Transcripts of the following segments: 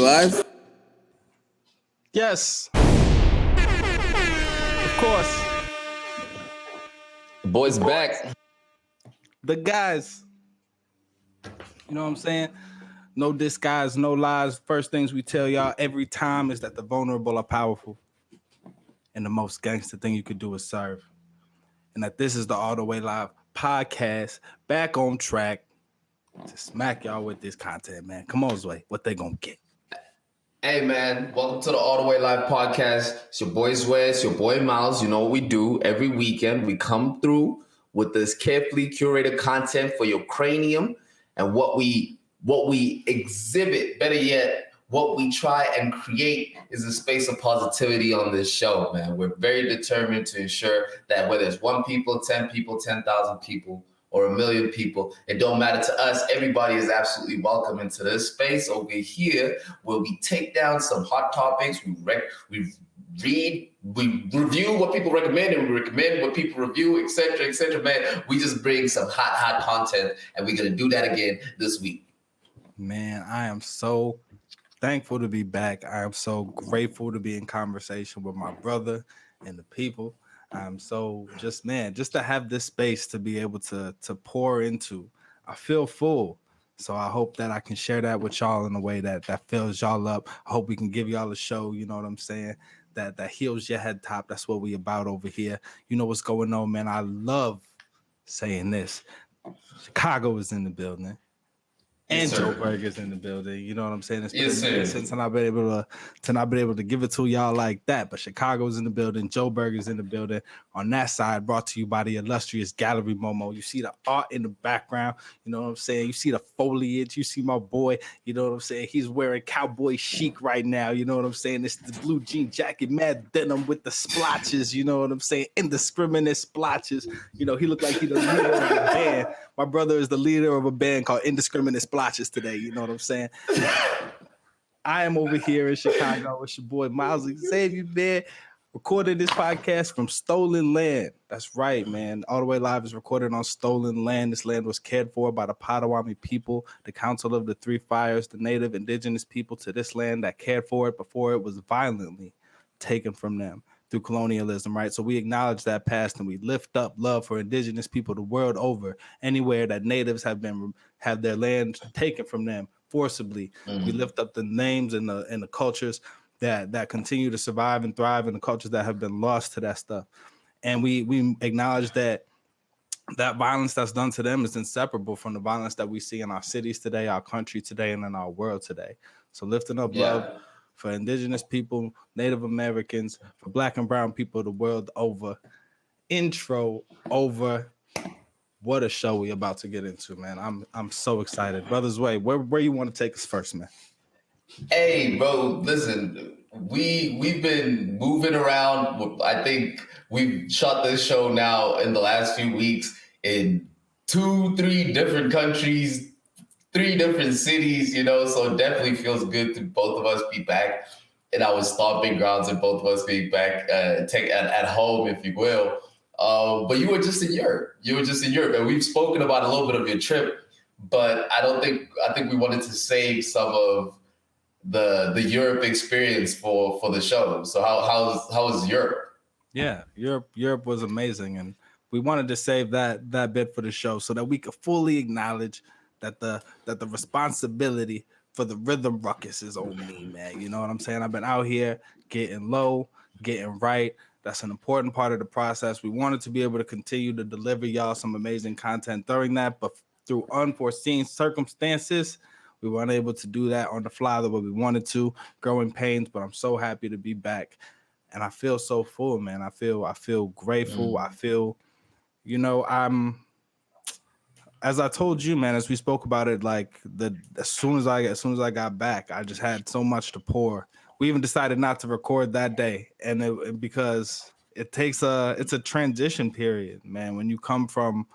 live? Yes. Of course. The boys back. The guys. You know what I'm saying? No disguise, no lies. First things we tell y'all every time is that the vulnerable are powerful. And the most gangster thing you could do is serve. And that this is the All the Way Live podcast, back on track to smack y'all with this content, man. Come on, Zway. What they gonna get? Hey, man. Welcome to the All the Way Live podcast. It's your boy Zway. It's your boy Miles. You know what we do every weekend. We come through with this carefully curated content for your cranium, and what we exhibit, better yet, what we try and create is a space of positivity on this show, man. We're very determined to ensure that whether it's 1 people, 10 people, 10,000 people, or 1 million people, it don't matter to us. Everybody is absolutely welcome into this space over here where we take down some hot topics, we read, we review what people recommend, and we recommend what people review, etc., man. We just bring some hot content, and we're gonna do that again this week. Man, I am so thankful to be back. I am so grateful to be in conversation with my brother and the people. I'm so just to have this space to be able to pour into. I feel full. So I hope that I can share that with y'all in a way that fills y'all up. I hope we can give y'all a show, you know what I'm saying, that heals your head top. That's what we about over here. You know what's going on, man. I love saying this. Chicago is in the building. And Yes, Joe Burger's in the building. You know what I'm saying? It's yes, been since I've been able to give it to y'all like that. But Chicago's in the building, Joe Burger's in the building. On that side, brought to you by the illustrious Gallery Momo. You see the art in the background. You know what I'm saying? You see the foliage. You see my boy. You know what I'm saying? He's wearing cowboy chic right now. You know what I'm saying? It's the blue jean jacket, mad denim with the splotches. You know what I'm saying? Indiscriminate splotches. You know, he looked like he's the leader of a band. My brother is the leader of a band called Indiscriminate Splotches today. You know what I'm saying? I am over here in Chicago with your boy Miles Xavier, man, recording this podcast from stolen land. That's right, man. All the Way Live is recorded on stolen land. This land was cared for by the Potawatomi people, the Council of the Three Fires, the native indigenous people to this land that cared for it before it was violently taken from them through colonialism, right? So we acknowledge that past and we lift up love for indigenous people the world over. Anywhere that natives have their land taken from them forcibly, we lift up the names and the cultures that continue to survive and thrive, and the cultures that have been lost to that stuff. And we acknowledge that violence that's done to them is inseparable from the violence that we see in our cities today, our country today, and in our world today. So lifting up love for indigenous people, Native Americans, for Black and brown people the world over. Intro over. What a show we about to get into, man. I'm so excited. Brothers Way, where you want to take us first, man? Hey, bro, listen, we've been moving around. I think we've shot this show now in the last few weeks in 2-3 different countries, 3 different cities, you know, so it definitely feels good to both of us be back in our stomping grounds and both of us being back at home, if you will. But you were just in Europe. And we've spoken about a little bit of your trip, but I think we wanted to save some of the Europe experience for the show. So how was Europe? Yeah, Europe was amazing, and we wanted to save that bit for the show so that we could fully acknowledge that the responsibility for the rhythm ruckus is on me, man. You know what I'm saying? I've been out here getting low, getting right. That's an important part of the process. We wanted to be able to continue to deliver y'all some amazing content during that, but through unforeseen circumstances, we weren't able to do that on the fly the way we wanted to. Growing pains, but I'm so happy to be back. And I feel so full, man. I feel grateful. I feel, you know, as I told you, man, as we spoke about it, like as soon as I got back, I just had so much to pour. We even decided not to record that day, and because it's a transition period, man. When you come from,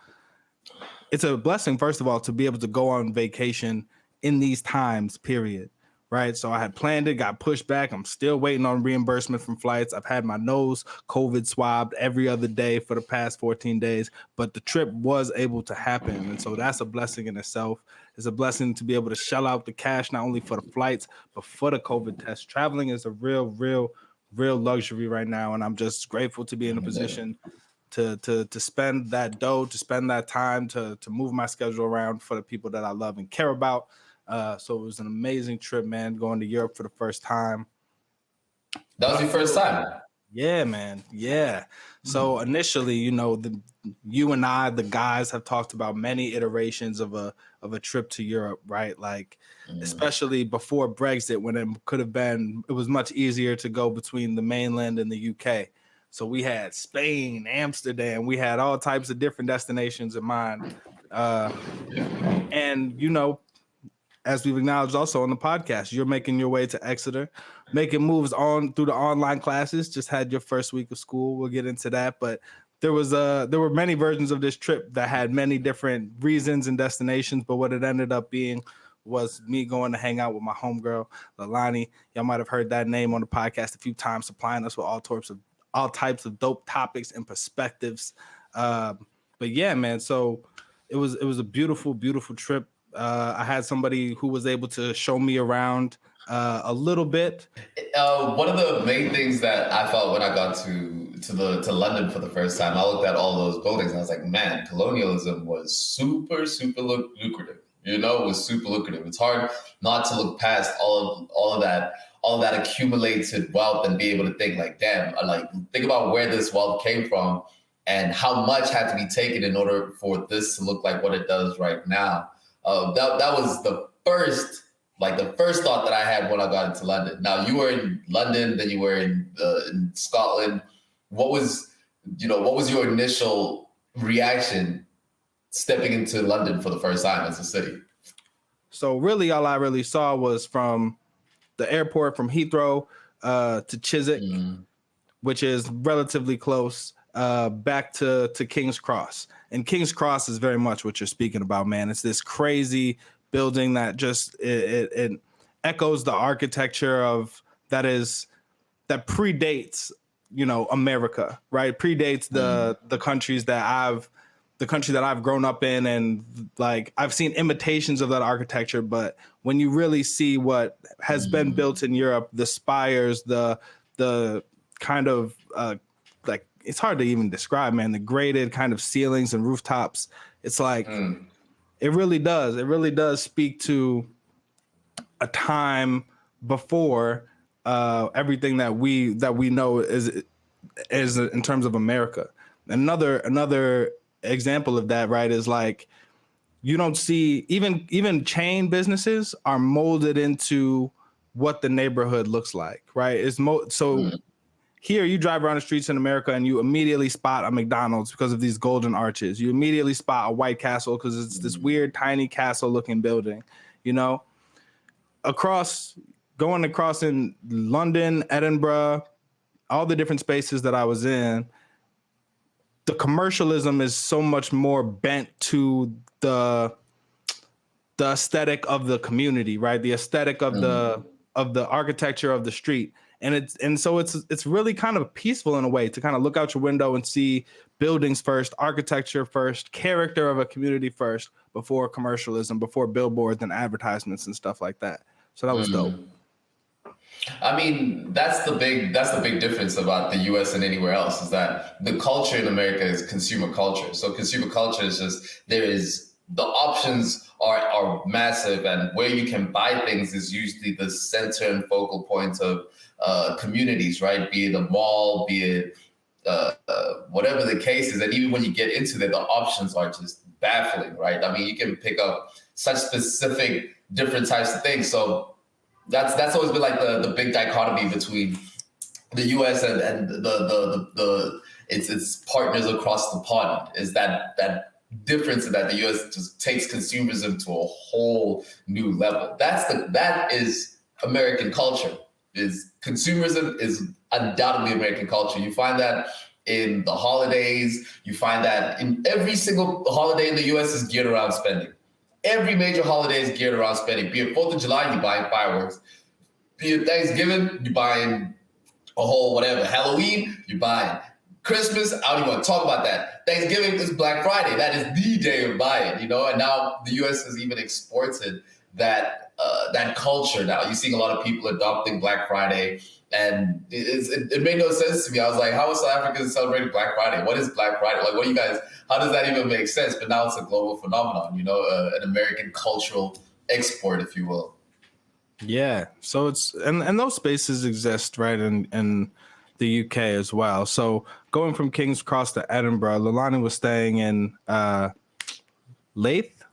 it's a blessing, first of all, to be able to go on vacation in these times, period. right? So I had planned it, got pushed back. I'm still waiting on reimbursement from flights. I've had my nose COVID swabbed every other day for the past 14 days, but the trip was able to happen. And so that's a blessing in itself. It's a blessing to be able to shell out the cash, not only for the flights, but for the COVID test. Traveling is a real luxury right now. And I'm just grateful to be in a position to spend that dough, to spend that time, to move my schedule around for the people that I love and care about. So it was an amazing trip, man, going to Europe for the first time. That was your first time? Yeah, man. Yeah. So initially, you know, you and I, the guys, have talked about many iterations of a trip to Europe, right? Like, especially before Brexit, when it could have been, it was much easier to go between the mainland and the UK. So we had Spain, Amsterdam, we had all types of different destinations in mind. And, you know, as we've acknowledged also on the podcast, you're making your way to Exeter, making moves on through the online classes. Just had your first week of school. We'll get into that. But there were many versions of this trip that had many different reasons and destinations. But what it ended up being was me going to hang out with my homegirl, Lalani. Y'all might have heard that name on the podcast a few times, supplying us with all types of dope topics and perspectives. But yeah, man. So it was a beautiful trip. I had somebody who was able to show me around a little bit. One of the main things that I felt when I got to London for the first time, I looked at all those buildings and I was like, man, colonialism was super lucrative. You know, it was super lucrative. It's hard not to look past all of that accumulated wealth and be able to think like, damn, think about where this wealth came from and how much had to be taken in order for this to look like what it does right now. That was the first thought that I had when I got into London. Now, you were in London, then you were in Scotland. What was your initial reaction stepping into London for the first time as a city? So really, all I really saw was from the airport from Heathrow to Chiswick, which is relatively close, back to King's Cross. And King's Cross is very much what you're speaking about, man. It's this crazy building that just it echoes the architecture of that predates, you know, America, right? Predates the country that I've grown up in, and like I've seen imitations of that architecture, but when you really see what has been built in Europe, the spires, the kind of like it's hard to even describe, man. The graded kind of ceilings and rooftops. It's like it really does speak to a time before everything that we know is in terms of America. Another example of that, right, is like you don't see even chain businesses are molded into what the neighborhood looks like, right? Here, you drive around the streets in America and you immediately spot a McDonald's because of these golden arches. You immediately spot a White Castle because it's this weird, tiny castle-looking building. You know, going across in London, Edinburgh, all the different spaces that I was in, the commercialism is so much more bent to the aesthetic of the community, right? The aesthetic of the architecture of the street. And so it's really kind of peaceful in a way to kind of look out your window and see buildings first, architecture first, character of a community first, before commercialism, before billboards and advertisements and stuff like that. So that was dope. I mean, that's the big difference about the US and anywhere else, is that the culture in America is consumer culture. So consumer culture is just, the options are massive, and where you can buy things is usually the center and focal point of communities, right? Be it a mall, be it whatever the case is. And even when you get into it, the options are just baffling, right? I mean, you can pick up such specific different types of things. So that's always been like the big dichotomy between the US and its partners across the pond, is that difference in that the US just takes consumerism to a whole new level. That is American culture. Is consumerism is undoubtedly American culture. You find that in the holidays. You find that in every single holiday in the US is geared around spending. Every major holiday is geared around spending. Be it 4th of July, you buy fireworks. Be it Thanksgiving, you're buying a whole whatever. Halloween, you're buying. Christmas, I don't even want to talk about that. Thanksgiving is Black Friday. That is the day of buying, you know. And now the U.S. has even exported that culture. Now you're seeing a lot of people adopting Black Friday, and it made no sense to me. I was like, how is South Africa celebrating Black Friday? What is Black Friday? Like, what do you guys? How does that even make sense? But now it's a global phenomenon, you know, an American cultural export, if you will. Yeah. So it's and those spaces exist, right? In the UK as well. So going from King's Cross to Edinburgh, Lilani was staying in Leith,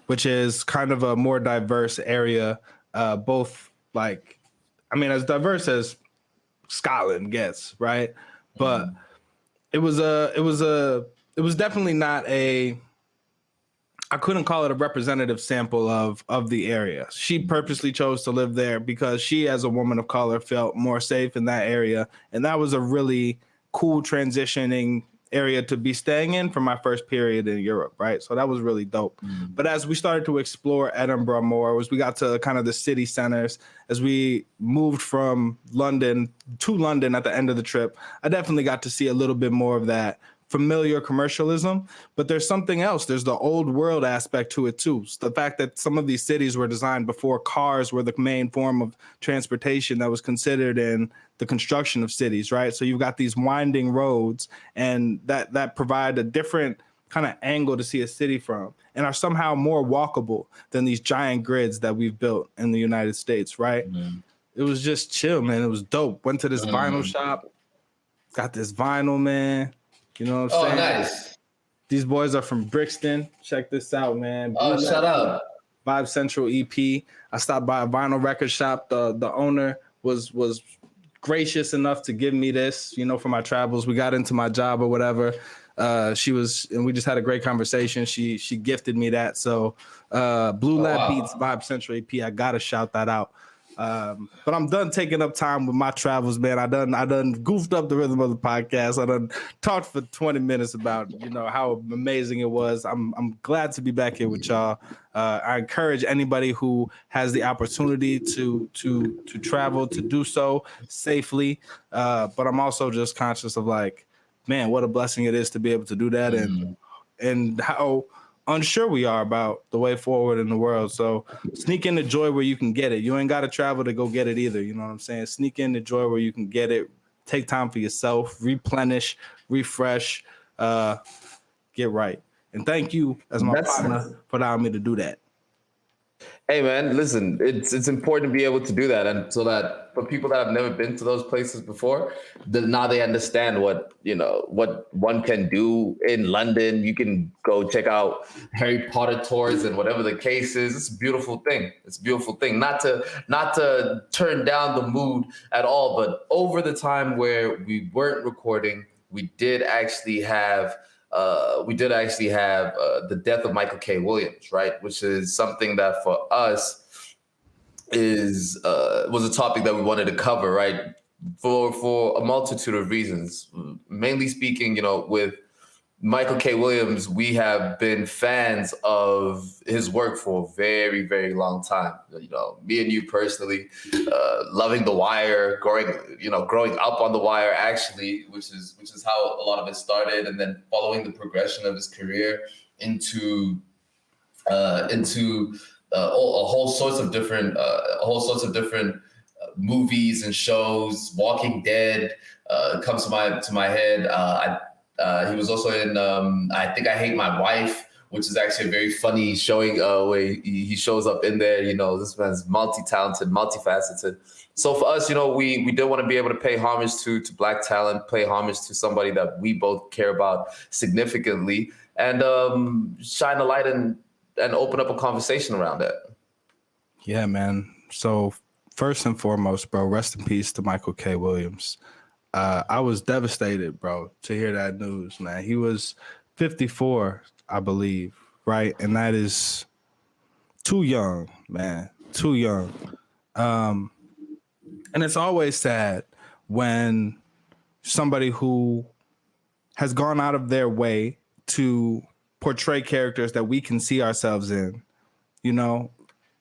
which is kind of a more diverse area. Both like, I mean, as diverse as Scotland gets, right? But it was definitely not a, I couldn't call it a representative sample of the area. She purposely chose to live there because she, as a woman of color, felt more safe in that area. And that was a really cool transitioning area to be staying in for my first period in Europe, right? So that was really dope. But as we started to explore Edinburgh more, as we got to kind of the city centers, as we moved from London to London at the end of the trip, I definitely got to see a little bit more of that familiar commercialism, but there's something else. There's the old world aspect to it too. So the fact that some of these cities were designed before cars were the main form of transportation that was considered in the construction of cities, right? So you've got these winding roads, and that provide a different kind of angle to see a city from, and are somehow more walkable than these giant grids that we've built in the United States, right? It was just chill, man. It was dope. Went to this vinyl shop, got this vinyl, man. You know what I'm saying? Oh, nice. These boys are from Brixton. Check this out, man. Oh, shout out. Vibe Central EP. I stopped by a vinyl record shop. The owner was gracious enough to give me this, you know, for my travels. We got into my job or whatever. And we just had a great conversation. She gifted me that. So Blue Lab Beats Vibe Central EP. I gotta shout that out. But I'm done taking up time with my travels, man. I done goofed up the rhythm of the podcast. I done talked for 20 minutes about, you know, how amazing it was. I'm glad to be back here with y'all. I encourage anybody who has the opportunity to travel to do so safely. But I'm also just conscious of, like, man, what a blessing it is to be able to do that, and how unsure we are about the way forward in the world. So sneak in the joy where you can get it. You ain't got to travel to go get it either. You know what I'm saying? Sneak in the joy where you can get it. Take time for yourself, replenish, refresh, get right. And thank you as my partner for allowing me to do that. Hey man, listen, it's important to be able to do that, and so that for people that have never been to those places before, now they understand what one can do in London. You can go check out Harry Potter tours and whatever the case is. It's a beautiful thing. It's a beautiful thing. Not to turn down the mood at all, but over the time where we weren't recording, we did actually have the death of Michael K. Williams, right? Which is something that for us was a topic that we wanted to cover, right? For a multitude of reasons. Mainly speaking, you know, with Michael K. Williams, we have been fans of his work for a very, very long time. You know, me and you personally, loving The Wire, growing up on The Wire, actually, which is how a lot of it started, and then following the progression of his career into a whole sorts of different movies and shows. Walking Dead comes to my head. He was also in I Think I Hate My Wife, which is actually a very funny showing where he shows up in there. You know, this man's multi-talented, multifaceted. So for us, you know, we did want to be able to pay homage to Black talent, pay homage to somebody that we both care about significantly, and shine a light and open up a conversation around that. Yeah, man. So first and foremost, bro, rest in peace to Michael K. Williams. I was devastated, bro, to hear that news, man. He was 54, I believe, right? And that is too young, man, too young. And it's always sad when somebody who has gone out of their way to portray characters that we can see ourselves in, you know,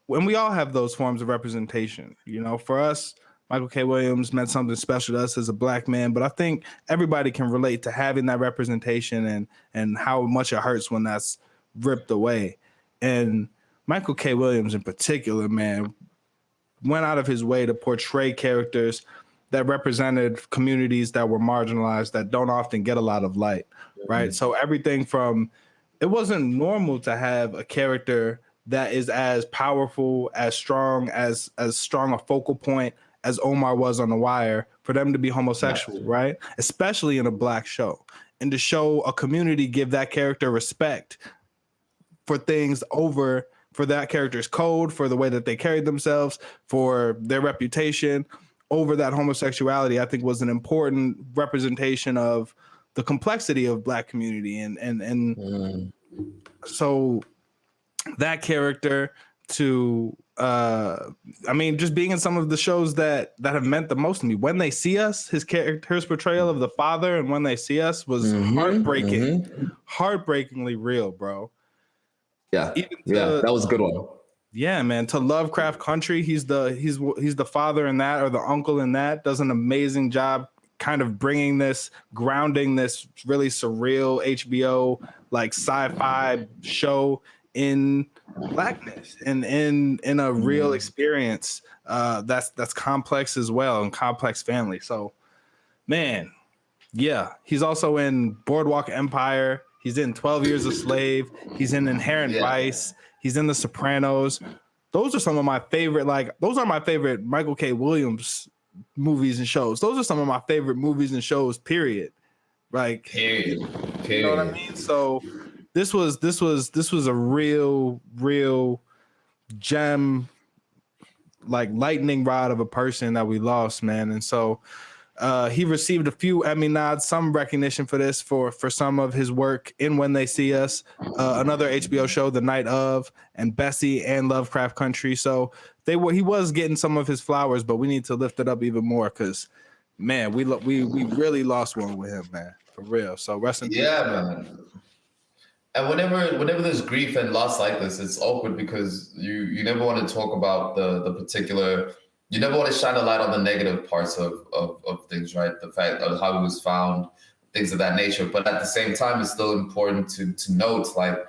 when we all have those forms of representation. You know, for us, Michael K. Williams meant something special to us as a black man, but I think everybody can relate to having that representation and how much it hurts when that's ripped away. And Michael K. Williams in particular, man, went out of his way to portray characters that represented communities that were marginalized that don't often get a lot of light, right? So everything from, it wasn't normal to have a character that is as powerful, as strong a focal point as Omar was on The Wire, for them to be homosexual, right? Especially in a black show. And to show a community give that character respect for things over, for that character's code, for the way that they carried themselves, for their reputation over that homosexuality, I think was an important representation of the complexity of black community. And so that character to I mean, just being in some of the shows that have meant the most to me. When They See Us, his portrayal of the father and When They See Us was heartbreakingly real, bro. Yeah, that was a good one. Yeah, man. To Lovecraft Country, he's the father in that, or the uncle in that. Does an amazing job, kind of bringing this, grounding this really surreal HBO like sci-fi show in blackness and in a real experience that's complex as well, and complex family. So, man, yeah, he's also in Boardwalk Empire. He's in 12 Years a Slave. He's in Inherent Vice. He's in The Sopranos. Those are some of my favorite, those are my favorite Michael K. Williams movies and shows. Those are some of my favorite movies and shows, period. Period. You know what I mean? So this was a real gem, like lightning rod of a person that we lost, man. And so he received a few Emmy nods, some recognition for this, for some of his work in When They See Us, another HBO show, The Night Of, and Bessie, and Lovecraft Country. So he was getting some of his flowers, but we need to lift it up even more, because, man, we really lost one with him, man, for real. So rest in peace. Yeah, man. And whenever there's grief and loss like this, it's awkward because you never want to talk about the particular. You never want to shine a light on the negative parts of things, right? The fact of how he was found, things of that nature. But at the same time, it's still important to note, like,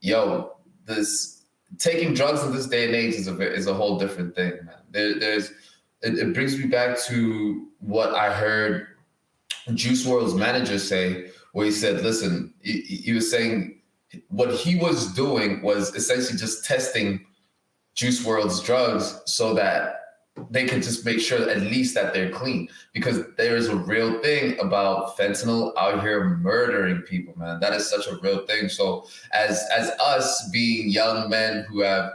yo, this taking drugs in this day and age is a whole different thing, man. It brings me back to what I heard Juice WRLD's manager say, where he said, listen, he was saying what he was doing was essentially just testing Juice WRLD's drugs so that they can just make sure at least that they're clean, because there is a real thing about fentanyl out here murdering people, man. That is such a real thing. So as us being young men who have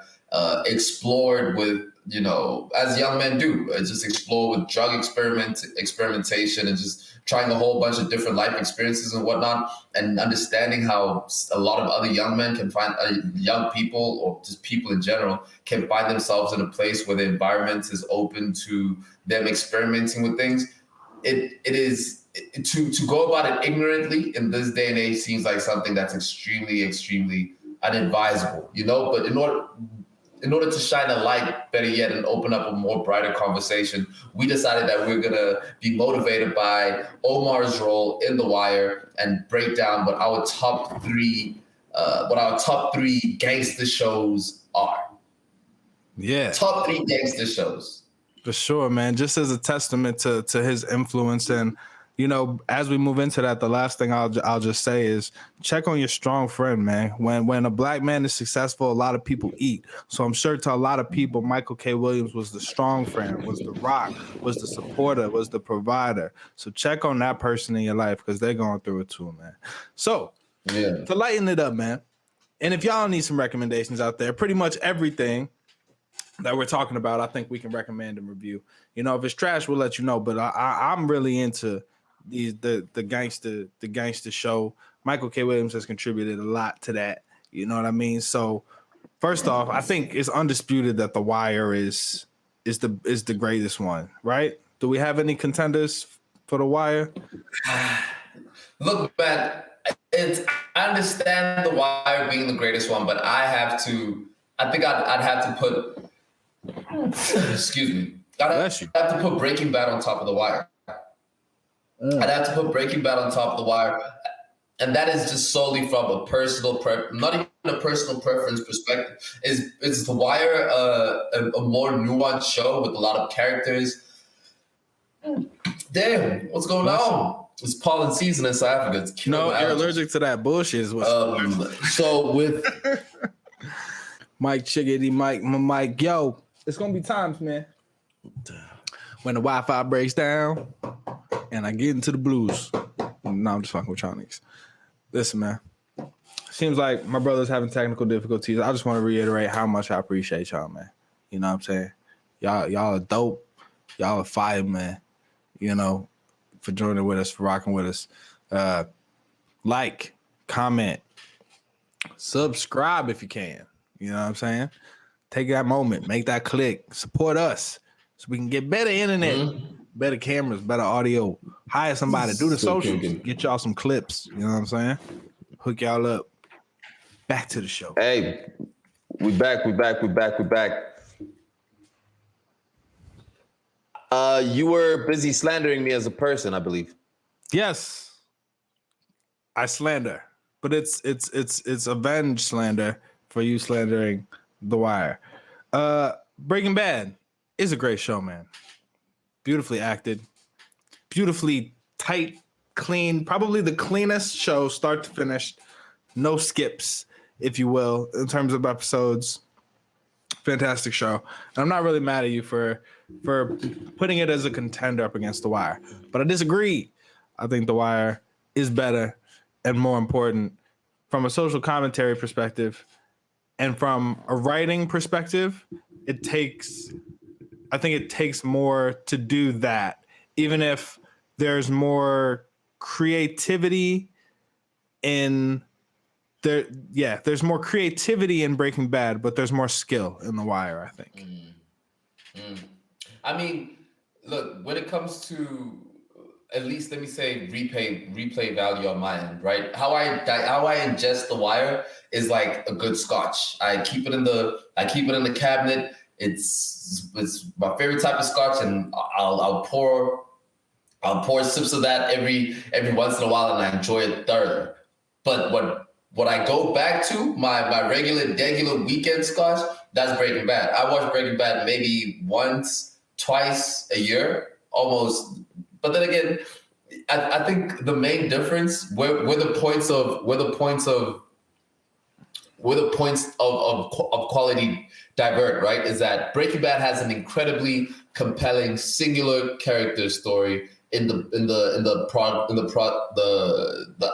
explored with, as young men do, just explore with drug experimentation and just trying a whole bunch of different life experiences and whatnot, and understanding how a lot of other young men can find, young people or just people in general can find themselves in a place where the environment is open to them experimenting with things. It is to go about it ignorantly in this day and age seems like something that's extremely, extremely unadvisable, but in order to shine a light, better yet, and open up a more brighter conversation, we decided that we're going to be motivated by Omar's role in The Wire and break down what our top three gangster shows are. Yeah. Top 3 gangster shows. For sure, man. Just as a testament to his influence. And, as we move into that, the last thing I'll just say is check on your strong friend, man. When a black man is successful, a lot of people eat. So I'm sure to a lot of people, Michael K. Williams was the strong friend, was the rock, was the supporter, was the provider. So check on that person in your life, because they're going through it too, man. So to lighten it up, man. And if y'all need some recommendations out there, pretty much everything that we're talking about, I think we can recommend and review. If it's trash, we'll let you know. But I'm really into the gangster show. Michael K. Williams has contributed a lot to that. You know what I mean? So first off, I think it's undisputed that The Wire is the greatest one, right? Do we have any contenders for The Wire? Look, man, I understand The Wire being the greatest one, but I think I'd have to put Excuse me. I'd Bless you. have to put Breaking Bad on top of The Wire. I'd have to put Breaking Bad on top of The Wire. And that is just solely from a personal not even a personal preference perspective. Is The Wire a more nuanced show with a lot of characters? Damn, what's going on? It's pollen season in South Africa. It's killing my you're allergies. allergic to that bullshit. Is what So with Mike Chiggity, Mike, yo, it's gonna be times, man, when the Wi-Fi breaks down and I get into the blues. No, I'm just fucking with y'all niggas. Listen, man. Seems like my brother's having technical difficulties. I just want to reiterate how much I appreciate y'all, man. You know what I'm saying? Y'all are dope. Y'all are fire, man. You know, for joining with us, for rocking with us. Like, comment, subscribe if you can. You know what I'm saying? Take that moment, make that click, support us so we can get better internet, better cameras, better audio. Hire somebody, do the socials, get y'all some clips. You know what I'm saying? Hook y'all up. Back to the show. Hey, we back. You were busy slandering me as a person, I believe. Yes, I slander, but it's avenge slander for you slandering The Wire. Breaking Bad is a great show, man. Beautifully acted, beautifully tight, clean, probably the cleanest show start to finish. No skips, if you will, in terms of episodes. Fantastic show. And I'm not really mad at you for putting it as a contender up against The Wire. But I disagree. I think The Wire is better and more important from a social commentary perspective and from a writing perspective. I think it takes more to do that, even if there's more creativity in there. Yeah, there's more creativity in Breaking Bad, but there's more skill in The Wire, I think. I mean, look, when it comes to, at least let me say, replay value on my end, right? How I ingest The Wire is like a good scotch. I keep it in the cabinet. It's my favorite type of scotch, and I'll pour sips of that every once in a while, and I enjoy it thoroughly. But what I go back to, my regular weekend scotch, that's Breaking Bad. I watch Breaking Bad maybe once, twice a year, almost. But then again, I think the main difference where the points of quality divert, right, is that Breaking Bad has an incredibly compelling singular character story in the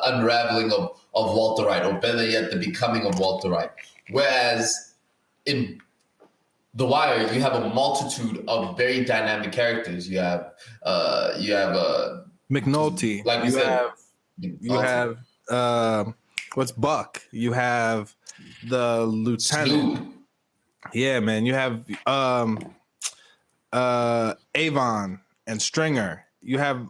unraveling of Walter White, or better yet, the becoming of Walter White. Whereas in The Wire, you have a multitude of very dynamic characters. You have McNulty. like you have what's Buck? You have the lieutenant. Snoop. Yeah, man. You have Avon and Stringer. You have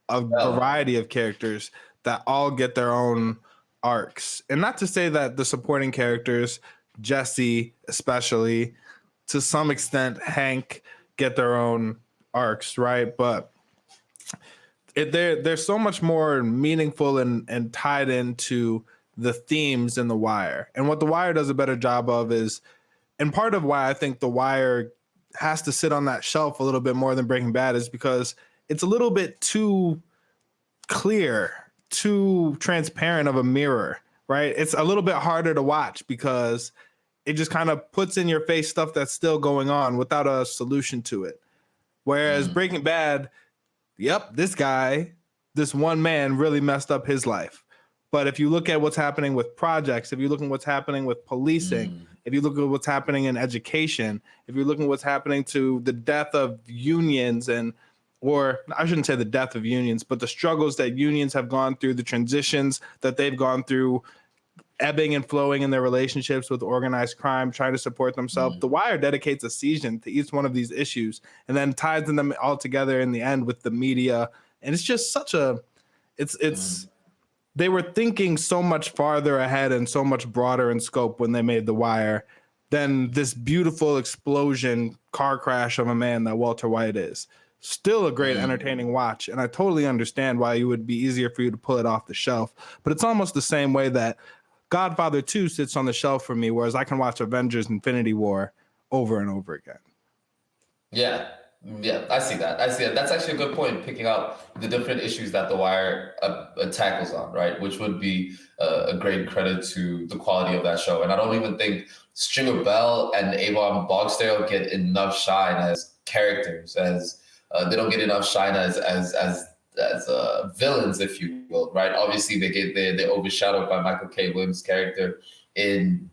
a variety of characters that all get their own arcs. And not to say that the supporting characters, Jesse especially, to some extent, Hank, get their own arcs, right? But they're so much more meaningful and tied into the themes in The Wire. And what The Wire does a better job of is, and part of why I think The Wire has to sit on that shelf a little bit more than Breaking Bad is because it's a little bit too clear, too transparent of a mirror, right? It's a little bit harder to watch because it just kind of puts in your face stuff that's still going on without a solution to it. Whereas Breaking Bad, yep, this one man really messed up his life. But if you look at what's happening with projects, if you look at what's happening with policing, if you look at what's happening in education, if you're looking at what's happening to the death of unions or I shouldn't say the death of unions, but the struggles that unions have gone through, the transitions that they've gone through, ebbing and flowing in their relationships with organized crime, trying to support themselves. The Wire dedicates a season to each one of these issues and then ties them all together in the end with the media. And it's just such a, they were thinking so much farther ahead and so much broader in scope when they made The Wire than this beautiful explosion car crash of a man that Walter White is. Still a great, entertaining watch, and I totally understand why it would be easier for you to pull it off the shelf. But it's almost the same way that Godfather 2 sits on the shelf for me, whereas I can watch Avengers Infinity War over and over again. Yeah, yeah, I see that. I see that. That's actually a good point, picking out the different issues that The Wire tackles on, right? Which would be a great credit to the quality of that show. And I don't even think Stringer Bell and Avon Barksdale get enough shine as characters, as they don't get enough shine as villains, if you will, right? Obviously, they're overshadowed by Michael K. Williams' character in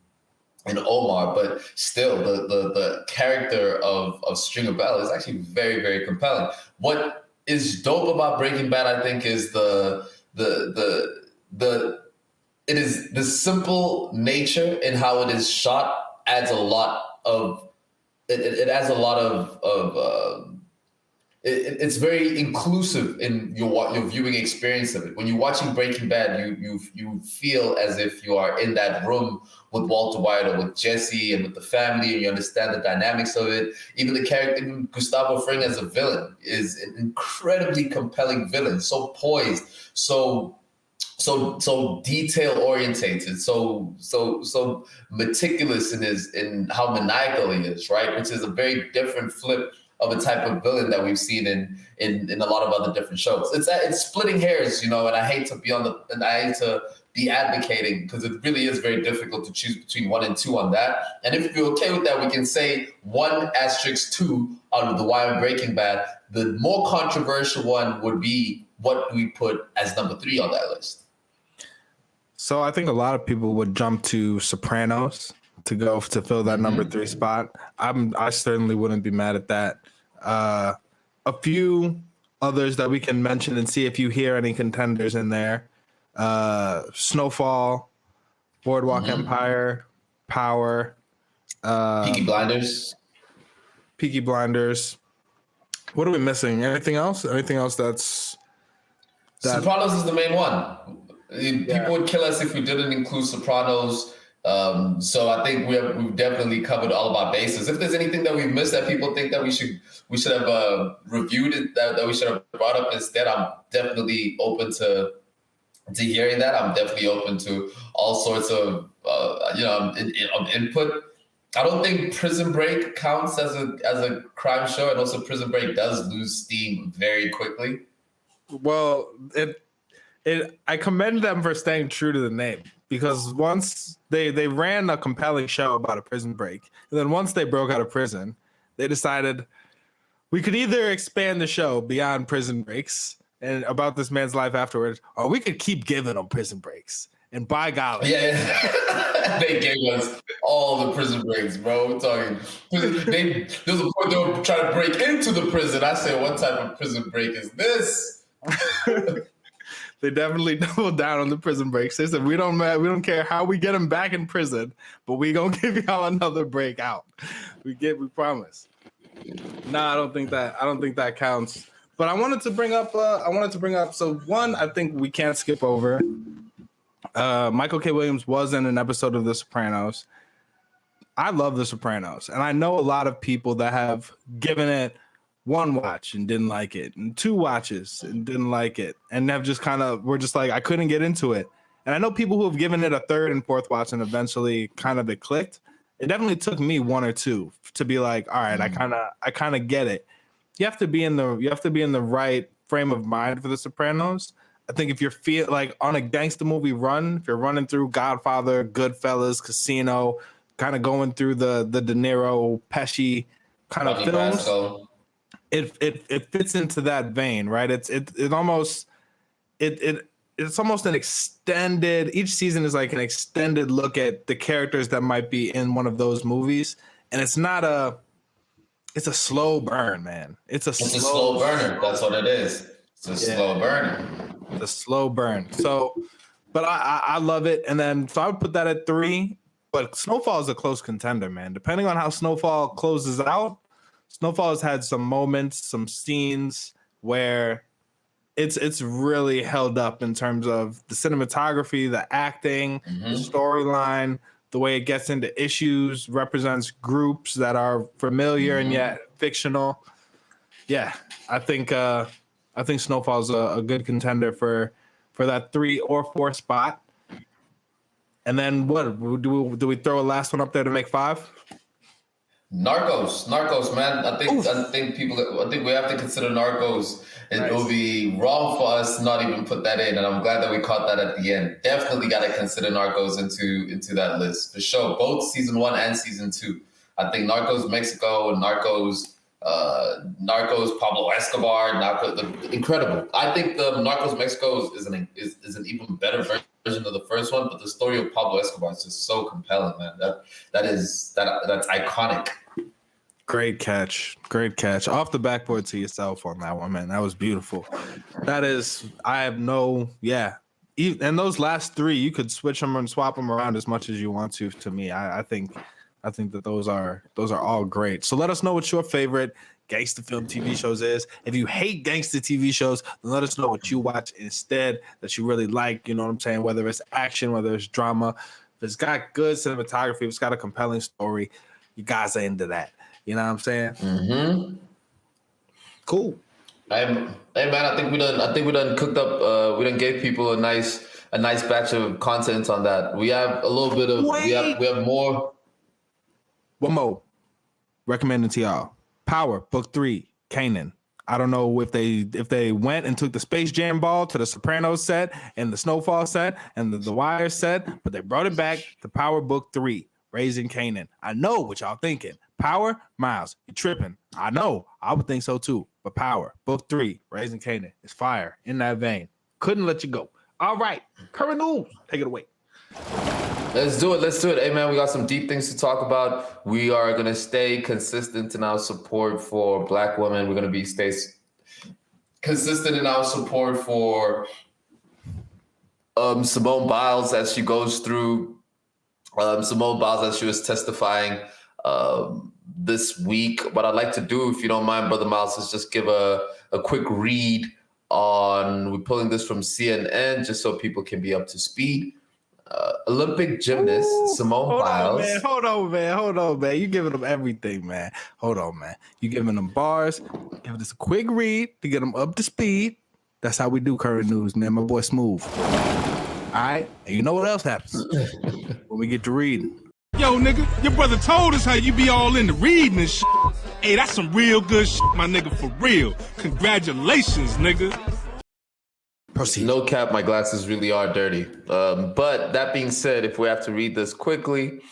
Omar, but still, the character of Stringer Bell is actually very, very compelling. What is dope about Breaking Bad, I think, is it is the simple nature in how it is shot adds a lot of it adds a lot of it's very inclusive in your viewing experience of it. When you're watching Breaking Bad, you feel as if you are in that room with Walter White or with Jesse and with the family, and you understand the dynamics of it. Even the character, even Gustavo Fring as a villain, is an incredibly compelling villain. So poised, so detail orientated, so meticulous in how maniacal he is, right? Which is a very different flip of a type of villain that we've seen in a lot of other different shows. It's splitting hairs, and I hate to be advocating, because it really is very difficult to choose between 1 and 2 on that. And if you're okay with that, we can say 1*2 out of The Wire and Breaking Bad. The more controversial one would be what we put as number 3 on that list. So I think a lot of people would jump to Sopranos to fill that number 3 spot. I certainly wouldn't be mad at that. A few others that we can mention and see if you hear any contenders in there. Snowfall, Boardwalk Empire, Power, Peaky Blinders. What are we missing? Anything else? Sopranos is the main one. People would kill us if we didn't include Sopranos. So I think we've definitely covered all of our bases. If there's anything that we've missed that people think that we should have reviewed it, that we should have brought up instead, I'm definitely open to hearing that. I'm definitely open to all sorts of input. I don't think Prison Break counts as a crime show, and also Prison Break does lose steam very quickly. Well, I commend them for staying true to the name, because once they ran a compelling show about a prison break, and then once they broke out of prison, they decided we could either expand the show beyond prison breaks and about this man's life afterwards, or we could keep giving them prison breaks. And by golly, they gave us all the prison breaks, bro. We're talking. There's a point they were trying to break into the prison. I said, what type of prison break is this? They definitely doubled down on the prison breaks. They said, we don't care how we get them back in prison, but we gonna give y'all another break out. We promise. I don't think that counts. But I wanted to bring up. So one, I think we can't skip over. Michael K. Williams was in an episode of The Sopranos. I love The Sopranos, and I know a lot of people that have given it 1 watch and didn't like it, and 2 watches and didn't like it, and have just were just like, I couldn't get into it. And I know people who have given it a 3rd and 4th watch and eventually it clicked. It definitely took me 1 or 2 to be like, all right, I kind of get it. You have to be in the right frame of mind for The Sopranos. I think if you're on a gangster movie run, if you're running through Godfather, Goodfellas, Casino, kind of going through the De Niro, Pesci kind of films, it fits into that vein, right? It's almost an extended. Each season is like an extended look at the characters that might be in one of those movies, and it's a slow burn, man. It's a slow burner. That's what it is. It's a slow burner. The slow burn. So, but I love it. And then, so I would put that at 3, but Snowfall is a close contender, man. Depending on how Snowfall closes out, Snowfall has had some moments, some scenes where it's really held up in terms of the cinematography, the acting, the storyline, the way it gets into issues, represents groups that are familiar and yet fictional. Yeah, I think Snowfall's a good contender for that 3 or 4 spot. And then what do we throw a last one up there to make 5? Narcos, man. I think we have to consider Narcos. It will be wrong for us to not even put that in, and I'm glad that we caught that at the end. Definitely got to consider Narcos into that list for sure. Both season 1 and season 2. I think Narcos Mexico, Narcos Pablo Escobar, incredible. I think the Narcos Mexico is an even better version of the first one, but the story of Pablo Escobar is just so compelling, man. That's iconic. Great catch. Off the backboard to yourself on that one, man. That was beautiful. And those last 3, you could switch them and swap them around as much as you want to. To me, I think that those are all great. So let us know what your favorite gangster film TV shows is. If you hate gangster TV shows, then let us know what you watch instead that you really like. You know what I'm saying? Whether it's action, whether it's drama, if it's got good cinematography, if it's got a compelling story, you guys are into that. You know what I'm saying? Mm-hmm. Cool. Hey man, I think we done cooked up. We done gave people a nice batch of content on that. We have a little bit of. We have more. One more. Recommending to y'all. Power Book 3. Kanan. I don't know if they went and took the Space Jam ball to the Sopranos set and the Snowfall set and the Wire set, but they brought it back to Power Book 3. Raising Kanan. I know what y'all thinking. Power, Miles, you tripping. I know. I would think so too. But Power, Book 3, Raising Kanan is fire in that vein. Couldn't let you go. All right. Current news. Take it away. Let's do it. Hey man, we got some deep things to talk about. We are going to stay consistent in our support for Black women. We're going to stay consistent in our support for Simone Biles as she goes through Simone Biles as she was testifying this week. What I'd like to do, if you don't mind, Brother Miles, is just give a quick read on, we're pulling this from CNN just so people can be up to speed. Olympic gymnast Simone Biles. Hold on, man. You giving them everything, man. Hold on, man. You giving them bars. Give us a quick read to get them up to speed. That's how we do current news, man. My boy Smooth. All right? And you know what else happens when we get to reading. Yo, nigga, your brother told us how you be all into reading and shit. Hey, that's some real good shit, my nigga, for real. Congratulations, nigga. Proceed. No cap, my glasses really are dirty. But that being said, if we have to read this quickly,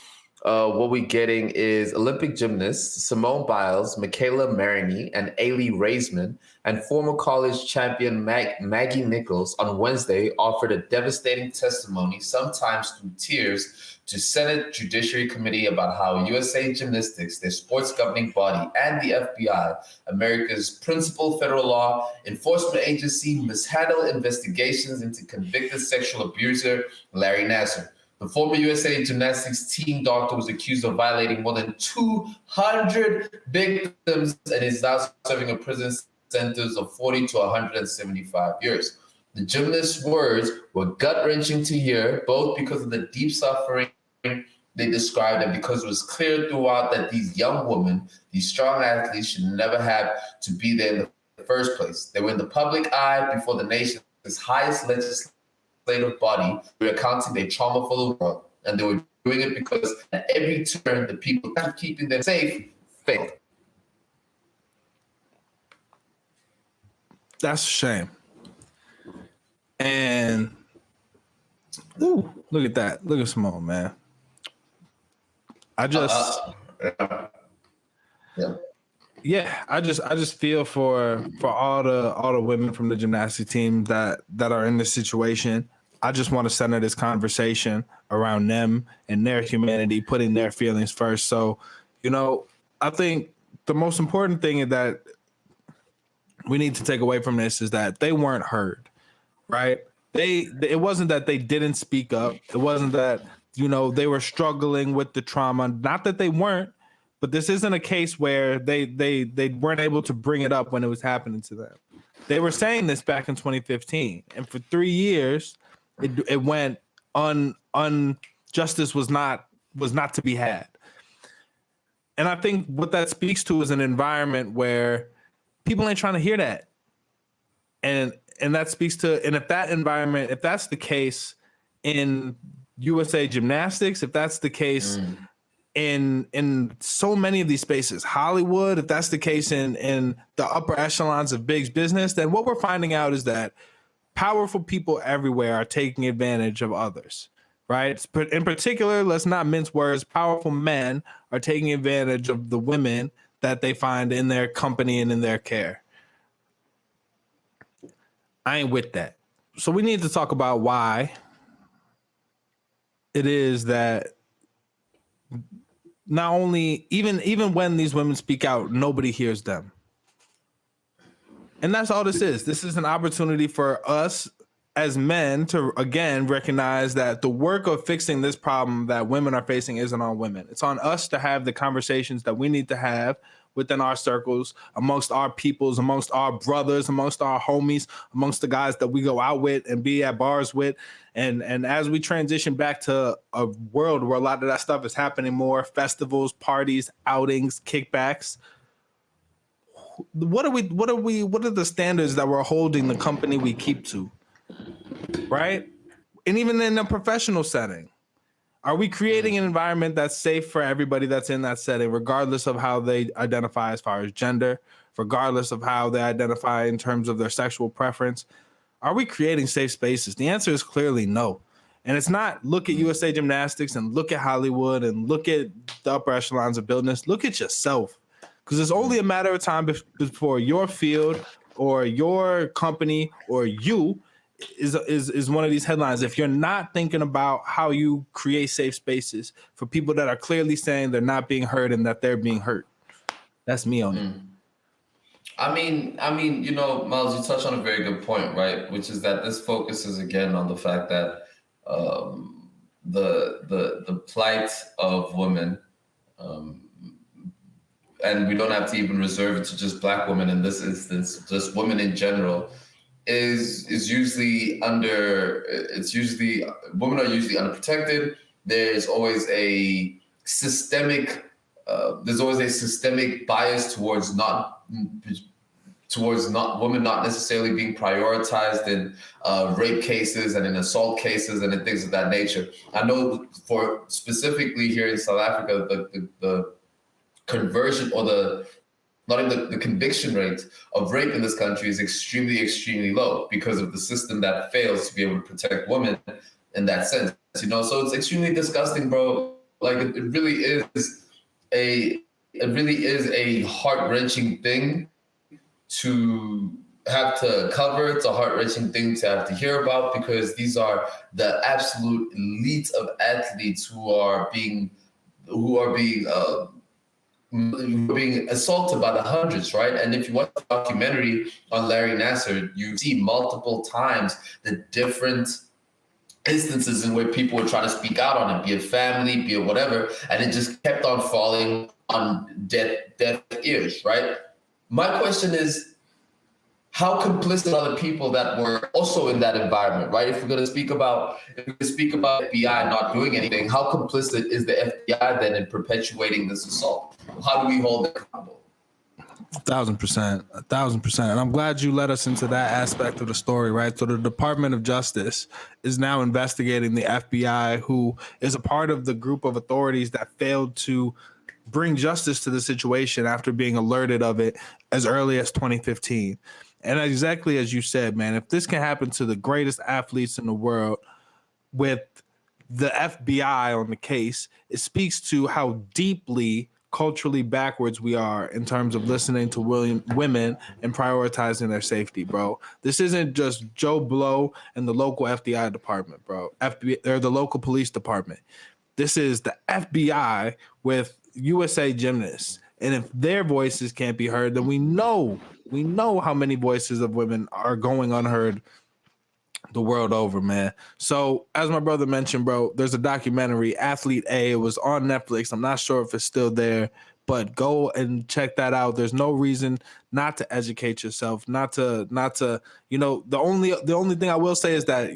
what we're getting is Olympic gymnasts Simone Biles, Michaela Marini, and Ailey Raisman, and former college champion Maggie Nichols on Wednesday offered a devastating testimony, sometimes through tears, to Senate Judiciary Committee about how USA Gymnastics, their sports governing body, and the FBI, America's principal federal law enforcement agency, mishandled investigations into convicted sexual abuser Larry Nassar. The former USA Gymnastics team doctor was accused of violating more than 200 victims and is now serving a prison sentence of 40 to 175 years. The gymnast's words were gut-wrenching to hear, both because of the deep suffering they described and because it was clear throughout that these young women, these strong athletes, should never have to be there in the first place. They were in the public eye before the nation's highest legislative body, recounting their trauma for the world. And they were doing it because at every turn, the people keeping them safe failed. That's a shame. And ooh, look at that. Look at Simone, man. I just I just feel for all the women from the gymnastics team that are in this situation. I just want to center this conversation around them and their humanity, putting their feelings first. So, I think the most important thing that we need to take away from this is that they weren't heard, right? It wasn't that they didn't speak up. It wasn't that, they were struggling with the trauma. Not that they weren't, but this isn't a case where they weren't able to bring it up when it was happening to them. They were saying this back in 2015, and for 3 years, it went justice was not was not to be had. And I think what that speaks to is an environment where people ain't trying to hear that. And that speaks to, and if that environment, if that's the case in USA Gymnastics, if that's the case in so many of these spaces, Hollywood, if that's the case in the upper echelons of big business, then what we're finding out is that powerful people everywhere are taking advantage of others, right? In particular, let's not mince words, powerful men are taking advantage of the women that they find in their company and in their care. I ain't with that. So we need to talk about why it is that not only, even when these women speak out, nobody hears them. And that's all this is. This is an opportunity for us as men to, again, recognize that the work of fixing this problem that women are facing isn't on women. It's on us to have the conversations that we need to have within our circles, amongst our peoples, amongst our brothers, amongst our homies, amongst the guys that we go out with and be at bars with. And as we transition back to a world where a lot of that stuff is happening more, festivals, parties, outings, kickbacks, what are the standards that we're holding the company we keep to, right? And even in a professional setting, are we creating an environment that's safe for everybody that's in that setting, regardless of how they identify as far as gender, regardless of how they identify in terms of their sexual preference? Are we creating safe spaces? The answer is clearly no. And it's not look at USA Gymnastics and look at Hollywood and look at the upper echelons of business. Look at yourself. Because it's only a matter of time before your field or your company or you is one of these headlines. If you're not thinking about how you create safe spaces for people that are clearly saying they're not being heard and that they're being hurt. That's me on it. I mean, you know, Miles, you touched on a very good point, right? Which is that this focuses again on the fact that the plight of women, and we don't have to even reserve it to just Black women in this instance, just women in general, is usually women are usually unprotected. There's always a systemic bias towards women not necessarily being prioritized in rape cases and in assault cases and in things of that nature. I know for specifically here in South Africa, the conversion or the conviction rate of rape in this country is extremely, extremely low because of the system that fails to be able to protect women in that sense. You know, so it's extremely disgusting, bro. Like it really is a heart-wrenching thing to have to cover. It's a heart-wrenching thing to have to hear about because these are the absolute elite of athletes who are being assaulted by the hundreds, right? And if you watch the documentary on Larry Nassar, you see multiple times the different instances in where people were trying to speak out on it, be it family, be it whatever, and it just kept on falling on deaf ears, right? My question is, how complicit are the people that were also in that environment, right? If we're going to speak about FBI not doing anything, how complicit is the FBI then in perpetuating this assault? How do we hold them accountable? 1,000%. And I'm glad you led us into that aspect of the story, right? So the Department of Justice is now investigating the FBI, who is a part of the group of authorities that failed to bring justice to the situation after being alerted of it as early as 2015. And exactly as you said, man, if this can happen to the greatest athletes in the world with the FBI on the case, it speaks to how deeply culturally backwards we are in terms of listening to women and prioritizing their safety, bro. This isn't just Joe Blow and the local FBI department, bro. Or the local police department. This is the FBI with USA Gymnasts. And if their voices can't be heard, then we know how many voices of women are going unheard the world over, man. So as my brother mentioned, bro, there's a documentary, Athlete A. It was on Netflix. I'm not sure if it's still there, but go and check that out. There's no reason not to educate yourself, not to, the only thing I will say is that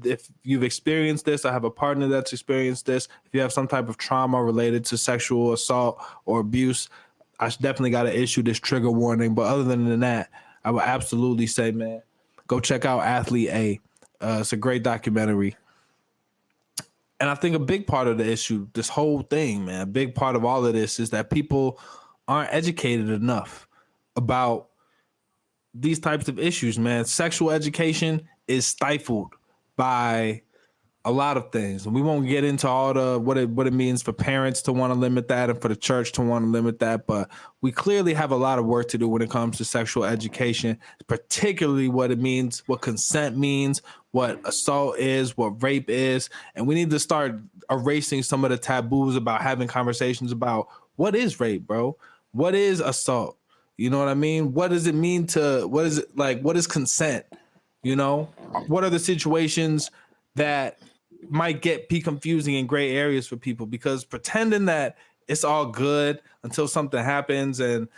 if you've experienced this, I have a partner that's experienced this. If you have some type of trauma related to sexual assault or abuse, I definitely got to issue this trigger warning. But other than that, I would absolutely say, man, go check out Athlete A. It's a great documentary. And I think a big part of the issue, this whole thing, man, a big part of all of this is that people aren't educated enough about these types of issues, man. Sexual education is stifled by a lot of things. And we won't get into all the what it means for parents to want to limit that and for the church to want to limit that. But we clearly have a lot of work to do when it comes to sexual education, particularly what it means, what consent means, what assault is, what rape is. And we need to start erasing some of the taboos about having conversations about what is rape, bro? What is assault? You know what I mean? What does it mean what is consent? You know, what are the situations that might be confusing in gray areas for people? Because pretending that it's all good until something happens and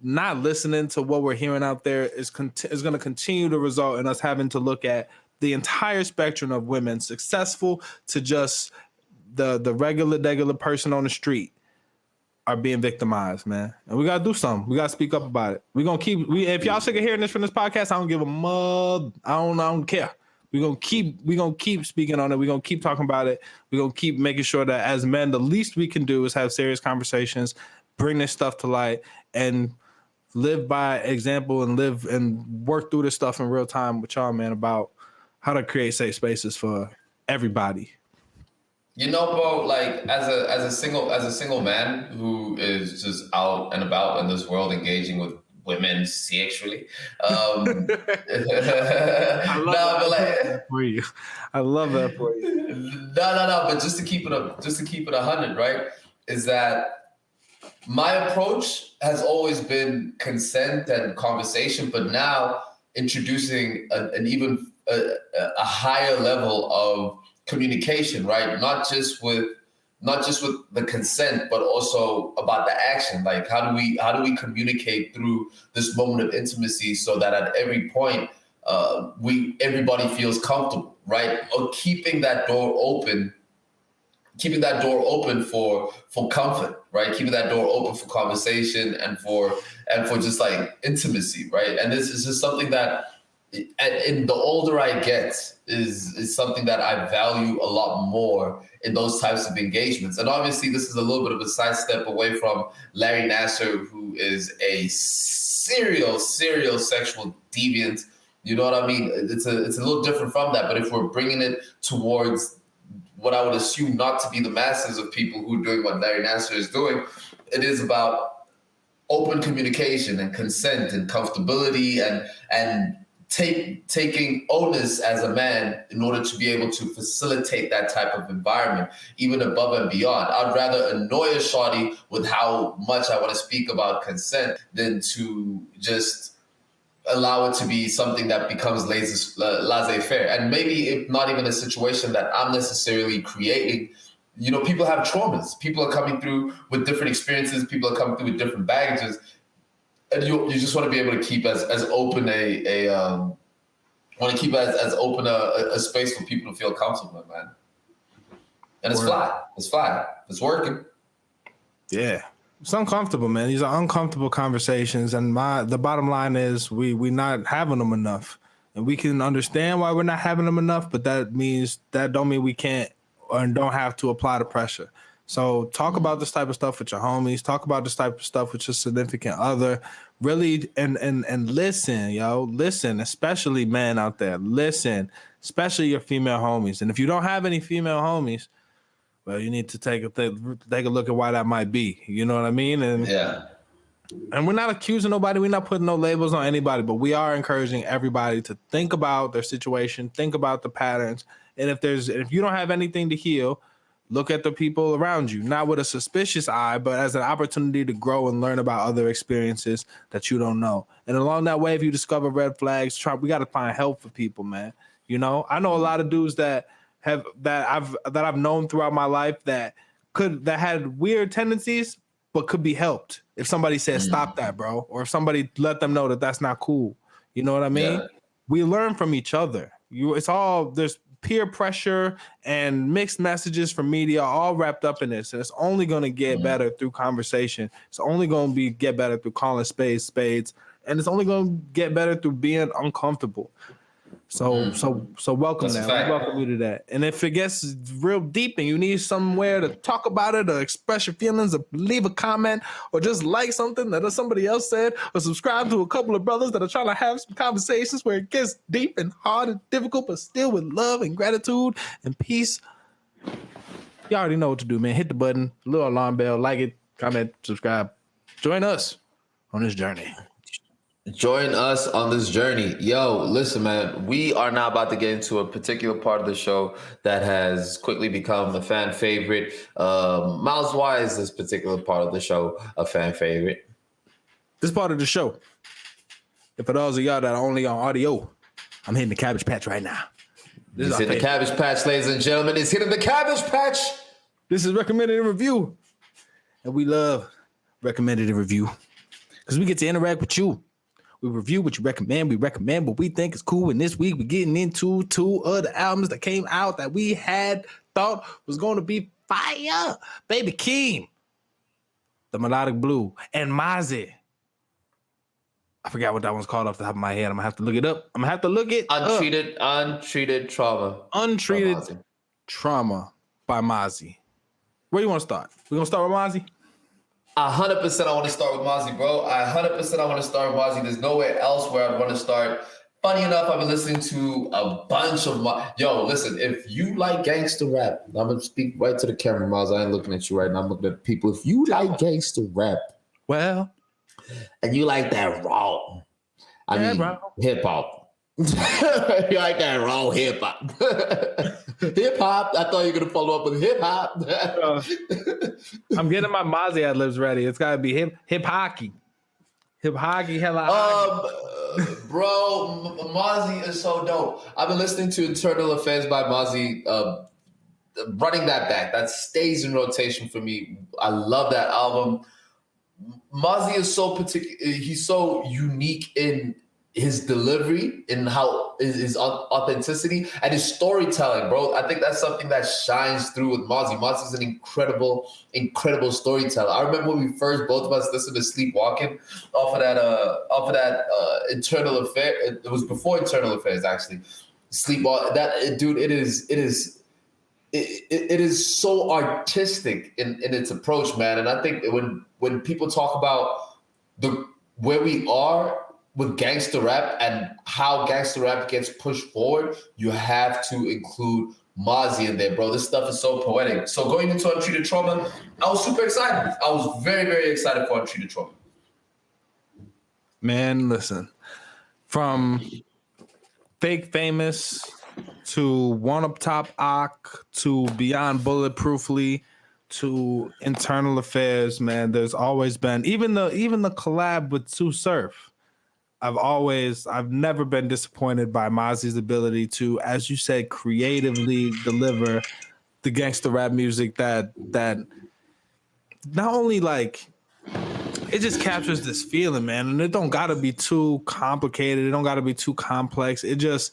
not listening to what we're hearing out there is going to continue to result in us having to look at the entire spectrum of women, successful to just the regular person on the street, are being victimized, man. And we got to do something. We got to speak up about it. If y'all sick of hearing this from this podcast, I don't give a mud. I don't care. We're gonna keep speaking on it. We're gonna keep talking about it. We're gonna keep making sure that as men, the least we can do is have serious conversations, bring this stuff to light, and live by example and live and work through this stuff in real time with y'all, man, about how to create safe spaces for everybody. You know, bro, like as a single man who is just out and about in this world engaging with women sexually. I love that for you. I love that for you. No. But just to keep it 100, right? Is that my approach has always been consent and conversation, but now introducing an even a higher level of communication, right? Not just with the consent, but also about the action. Like how do we communicate through this moment of intimacy so that at every point everybody feels comfortable, right? Or keeping that door open for comfort, right? Keeping that door open for conversation and for just like intimacy, right? And this is just something that and the older I get is something that I value a lot more in those types of engagements. And obviously this is a little bit of a sidestep away from Larry Nassar, who is a serial sexual deviant. You know what I mean? It's a little different from that. But if we're bringing it towards what I would assume not to be the masses of people who are doing what Larry Nassar is doing, it is about open communication and consent and comfortability and taking onus as a man in order to be able to facilitate that type of environment, even above and beyond. I'd rather annoy a shawty with how much I want to speak about consent than to just allow it to be something that becomes laissez-faire. And maybe if not even a situation that I'm necessarily creating. You know, people have traumas. People are coming through with different experiences. People are coming through with different baggages. And you just want to be able to keep as open a space for people to feel comfortable, man. And it's fly. It's working. Yeah, it's uncomfortable, man. These are uncomfortable conversations, and the bottom line is we not having them enough, and we can understand why we're not having them enough, but that don't mean we can't or don't have to apply the pressure. So talk about this type of stuff with your homies. Talk about this type of stuff with your significant other. Really, and listen, listen, especially men out there. Listen, especially your female homies. And if you don't have any female homies, well, you need to take a look at why that might be. You know what I mean? And yeah. And we're not accusing nobody. We're not putting no labels on anybody, but we are encouraging everybody to think about their situation, think about the patterns. And if you don't have anything to heal, look at the people around you, not with a suspicious eye, but as an opportunity to grow and learn about other experiences that you don't know. And along that way, if you discover red flags, we got to find help for people, man. You know, I know a lot of dudes that I've known throughout my life that had weird tendencies, but could be helped if somebody said, stop that, bro. Or if somebody let them know that that's not cool. You know what I mean? Yeah. We learn from each other. There's peer pressure and mixed messages from media all wrapped up in this. And it's only going to get better through conversation. It's only going to get better through calling spades. And it's only going to get better through being uncomfortable. So welcome That's a that. fact. We welcome you to that. And if it gets real deep and you need somewhere to talk about it or express your feelings or leave a comment or just like something that somebody else said or subscribe to a couple of brothers that are trying to have some conversations where it gets deep and hard and difficult, but still with love and gratitude and peace, you already know what to do, man. Hit the button, little alarm bell, like it, comment, subscribe. Join us on this journey. Join us on this journey. Yo, listen, man, we are now about to get into a particular part of the show that has quickly become a fan favorite. Miles, why is this particular part of the show a fan favorite? This part of the show, and for those of y'all that are only on audio, I'm hitting the Cabbage Patch right now. This It's is hitting the Cabbage Patch, ladies and gentlemen. It's hitting the Cabbage Patch. This is recommended in review. And we love recommended in review because we get to interact with you. We review what you recommend. We recommend what we think is cool. And this week, we're getting into two other albums that came out that we had thought was going to be fire. Baby Keem, The Melodic Blue, and Mozzie. I forgot what that one's called off the top of my head. I'm going to have to look it up. I'm going to have to look it Untreated Trauma. Untreated Trauma by Mozzie. Where do you want to start? We're going to start with Mozzie? 100% I want to start with Mozzie, bro. 100% I want to start with Mozzie. There's nowhere else where I'd want to start. Funny enough, I've been listening to a bunch of Yo, listen, if you like gangster rap, I'm going to speak right to the camera, Miles. I ain't looking at you right now. I'm looking at people. If you like gangster rap, well, and you like that raw, hip hop. You like that raw hip hop. Hip hop. I thought you were gonna follow up with hip hop. I'm getting my Mozzie ad libs ready. It's gotta be hip hockey. Hip hockey, hella hockey. Bro, Mozzie is so dope. I've been listening to Internal Affairs by Mozzie, running that back. That stays in rotation for me. I love that album. Mozzie is so particular. He's so unique in his delivery, in how his authenticity and his storytelling, bro. I think that's something that shines through with Mozzie. Mozzie's an incredible storyteller. I remember when we first, both of us, listened to Sleepwalking off of that Internal Affair. It was before Internal Affairs, actually. Sleepwalk. That dude, it is so artistic in its approach, man. And I think when people talk about where we are with gangster rap and how gangster rap gets pushed forward, you have to include Mozzie in there, bro. This stuff is so poetic. So going into Untreated Trauma, I was super excited. I was very, very excited for Untreated Trauma. Man, listen. From Fake Famous to One Up Top Ock to Beyond Bulletproofly to Internal Affairs, man, there's always been even the collab with Sue Surf. I've never been disappointed by Mozzie's ability to, as you said, creatively deliver the gangster rap music that not only like it just captures this feeling, man, and it don't gotta be too complicated. It don't gotta be too complex. It just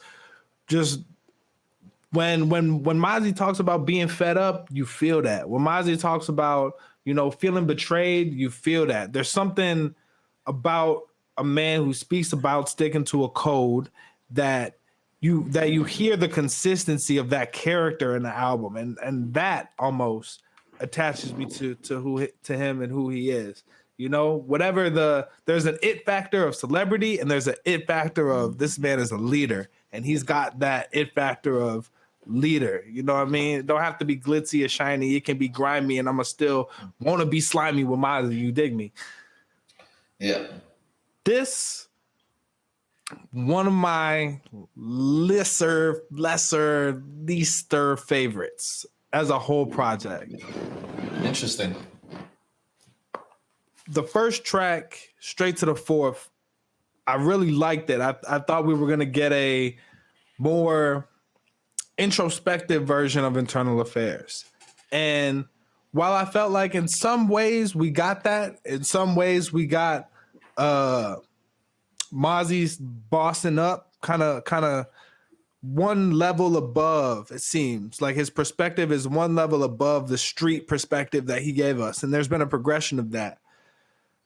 when Mozzie talks about being fed up, you feel that. When Mozzie talks about, feeling betrayed, you feel that. There's something about a man who speaks about sticking to a code that you hear the consistency of that character in the album, and that almost attaches me to him and who he is. There's an it factor of celebrity and there's an it factor of this man is a leader, and he's got that it factor of leader. You know what I mean? It don't have to be glitzy or shiny. It can be grimy, and I'ma still want to be slimy with Mozzie. You dig me? Yeah. This one of my lesser favorites as a whole project. Interesting. The first track, straight to the fourth, I really liked it. I thought we were gonna get a more introspective version of Internal Affairs. And while I felt like in some ways we got that, in some ways we got Mozzie's bossing up kind of one level above. It seems like his perspective is one level above the street perspective that he gave us, and there's been a progression of that.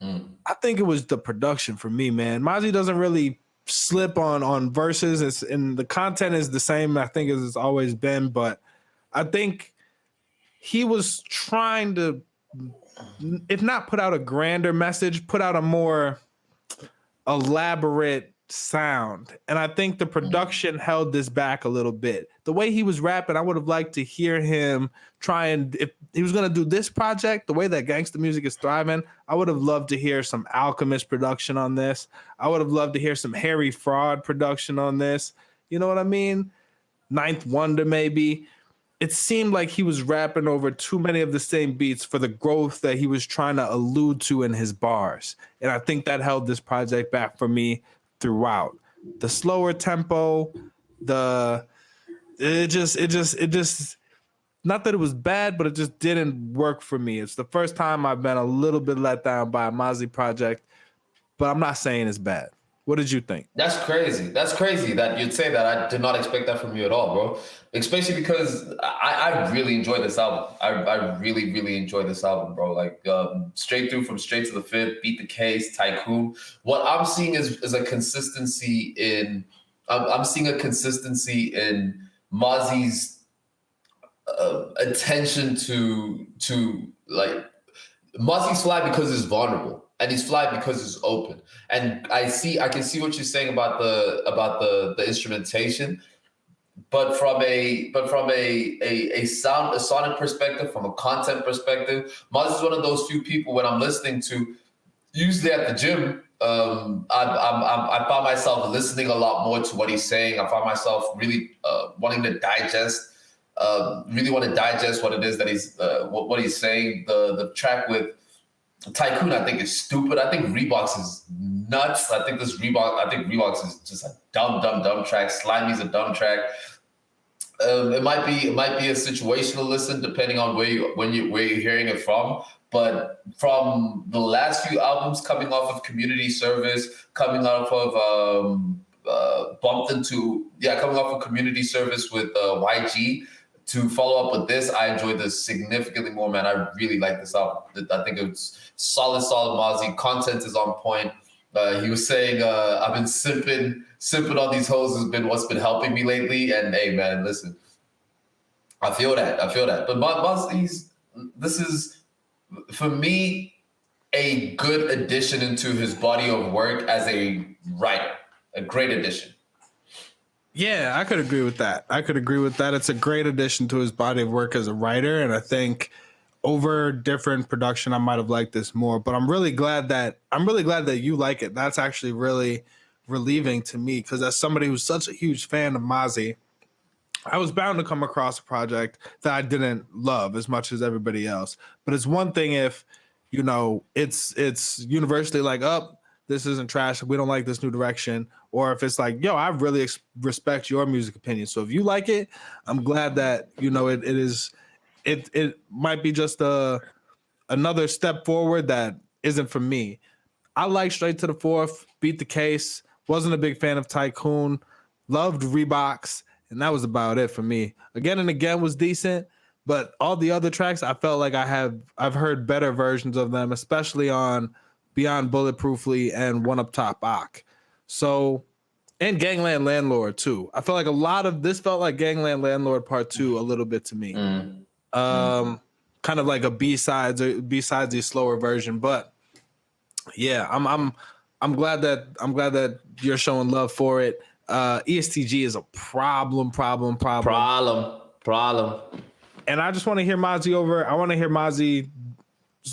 I think it was the production for me, man. Mozzie doesn't really slip on verses, and the content is the same, I think, as it's always been, but I think he was trying to, if not put out a grander message, put out a more elaborate sound. And I think the production held this back a little bit. The way he was rapping, I would have liked to hear him try, and if he was going to do this project, the way that gangsta music is thriving, I would have loved to hear some Alchemist production on this. I would have loved to hear some Harry Fraud production on this. You know what I mean? Ninth Wonder, maybe. It seemed like he was rapping over too many of the same beats for the growth that he was trying to allude to in his bars. And I think that held this project back for me throughout. The slower tempo, it just not that it was bad, but it just didn't work for me. It's the first time I've been a little bit let down by a Mozzie project, but I'm not saying it's bad. What did you think? That's crazy. That's crazy that you'd say that. I did not expect that from you at all, bro. Especially because I really enjoyed this album. I really, really enjoyed this album, bro. Like straight through from Straight to the Fifth, Beat the Case, Tycoon. What I'm seeing is a consistency in I'm seeing a consistency in Mozzie's attention to like Mozzie's fly because it's vulnerable. And he's fly because it's open. And I can see what you're saying about the instrumentation, but from a sonic perspective, from a content perspective, Maz is one of those few people when I'm listening to, usually at the gym, I find myself listening a lot more to what he's saying. I find myself really wanting to digest, really want to digest what it is that he's what he's saying. The track with Tycoon, I think, is stupid. I think Reeboks is nuts. I think Reeboks is just a dumb track. Slimy's a dumb track. It might be a situational listen depending on where you're hearing it from. But from the last few albums coming off of Community Service, coming off of coming off of Community Service with YG, to follow up with this, I enjoyed this significantly more, man. I really like this album. I think it's solid Mozzie. Content is on point. He was saying, I've been simping on these hoes has been what's been helping me lately. And hey, man, listen, I feel that. But Mozzie's, this is, for me, a good addition into his body of work as a writer. A great addition. Yeah, I could agree with that. It's a great addition to his body of work as a writer. And I think over different production, I might have liked this more. But I'm really glad that you like it. That's actually really relieving to me, because as somebody who's such a huge fan of Mozzie, I was bound to come across a project that I didn't love as much as everybody else. But it's one thing if, you know, it's universally like, oh, this isn't trash, we don't like this new direction. Or if it's like, yo, I really respect your music opinion. So if you like it, I'm glad that, you know, it might be just another step forward that isn't for me. I like Straight to the Fourth, Beat the Case, wasn't a big fan of Tycoon, loved Reeboks, and that was about it for me. Again and Again was decent, but all the other tracks, I felt like I've heard better versions of them, especially on Beyond Bulletproofly and One Up Top Ak. So, and Gangland Landlord too. I felt like a lot of this felt like Gangland Landlord Part 2 a little bit to me. Kind of like a besides a slower version, but yeah, I'm glad that you're showing love for it. ESTG is a problem. And I just want to hear Mozzie I want to hear Mozzie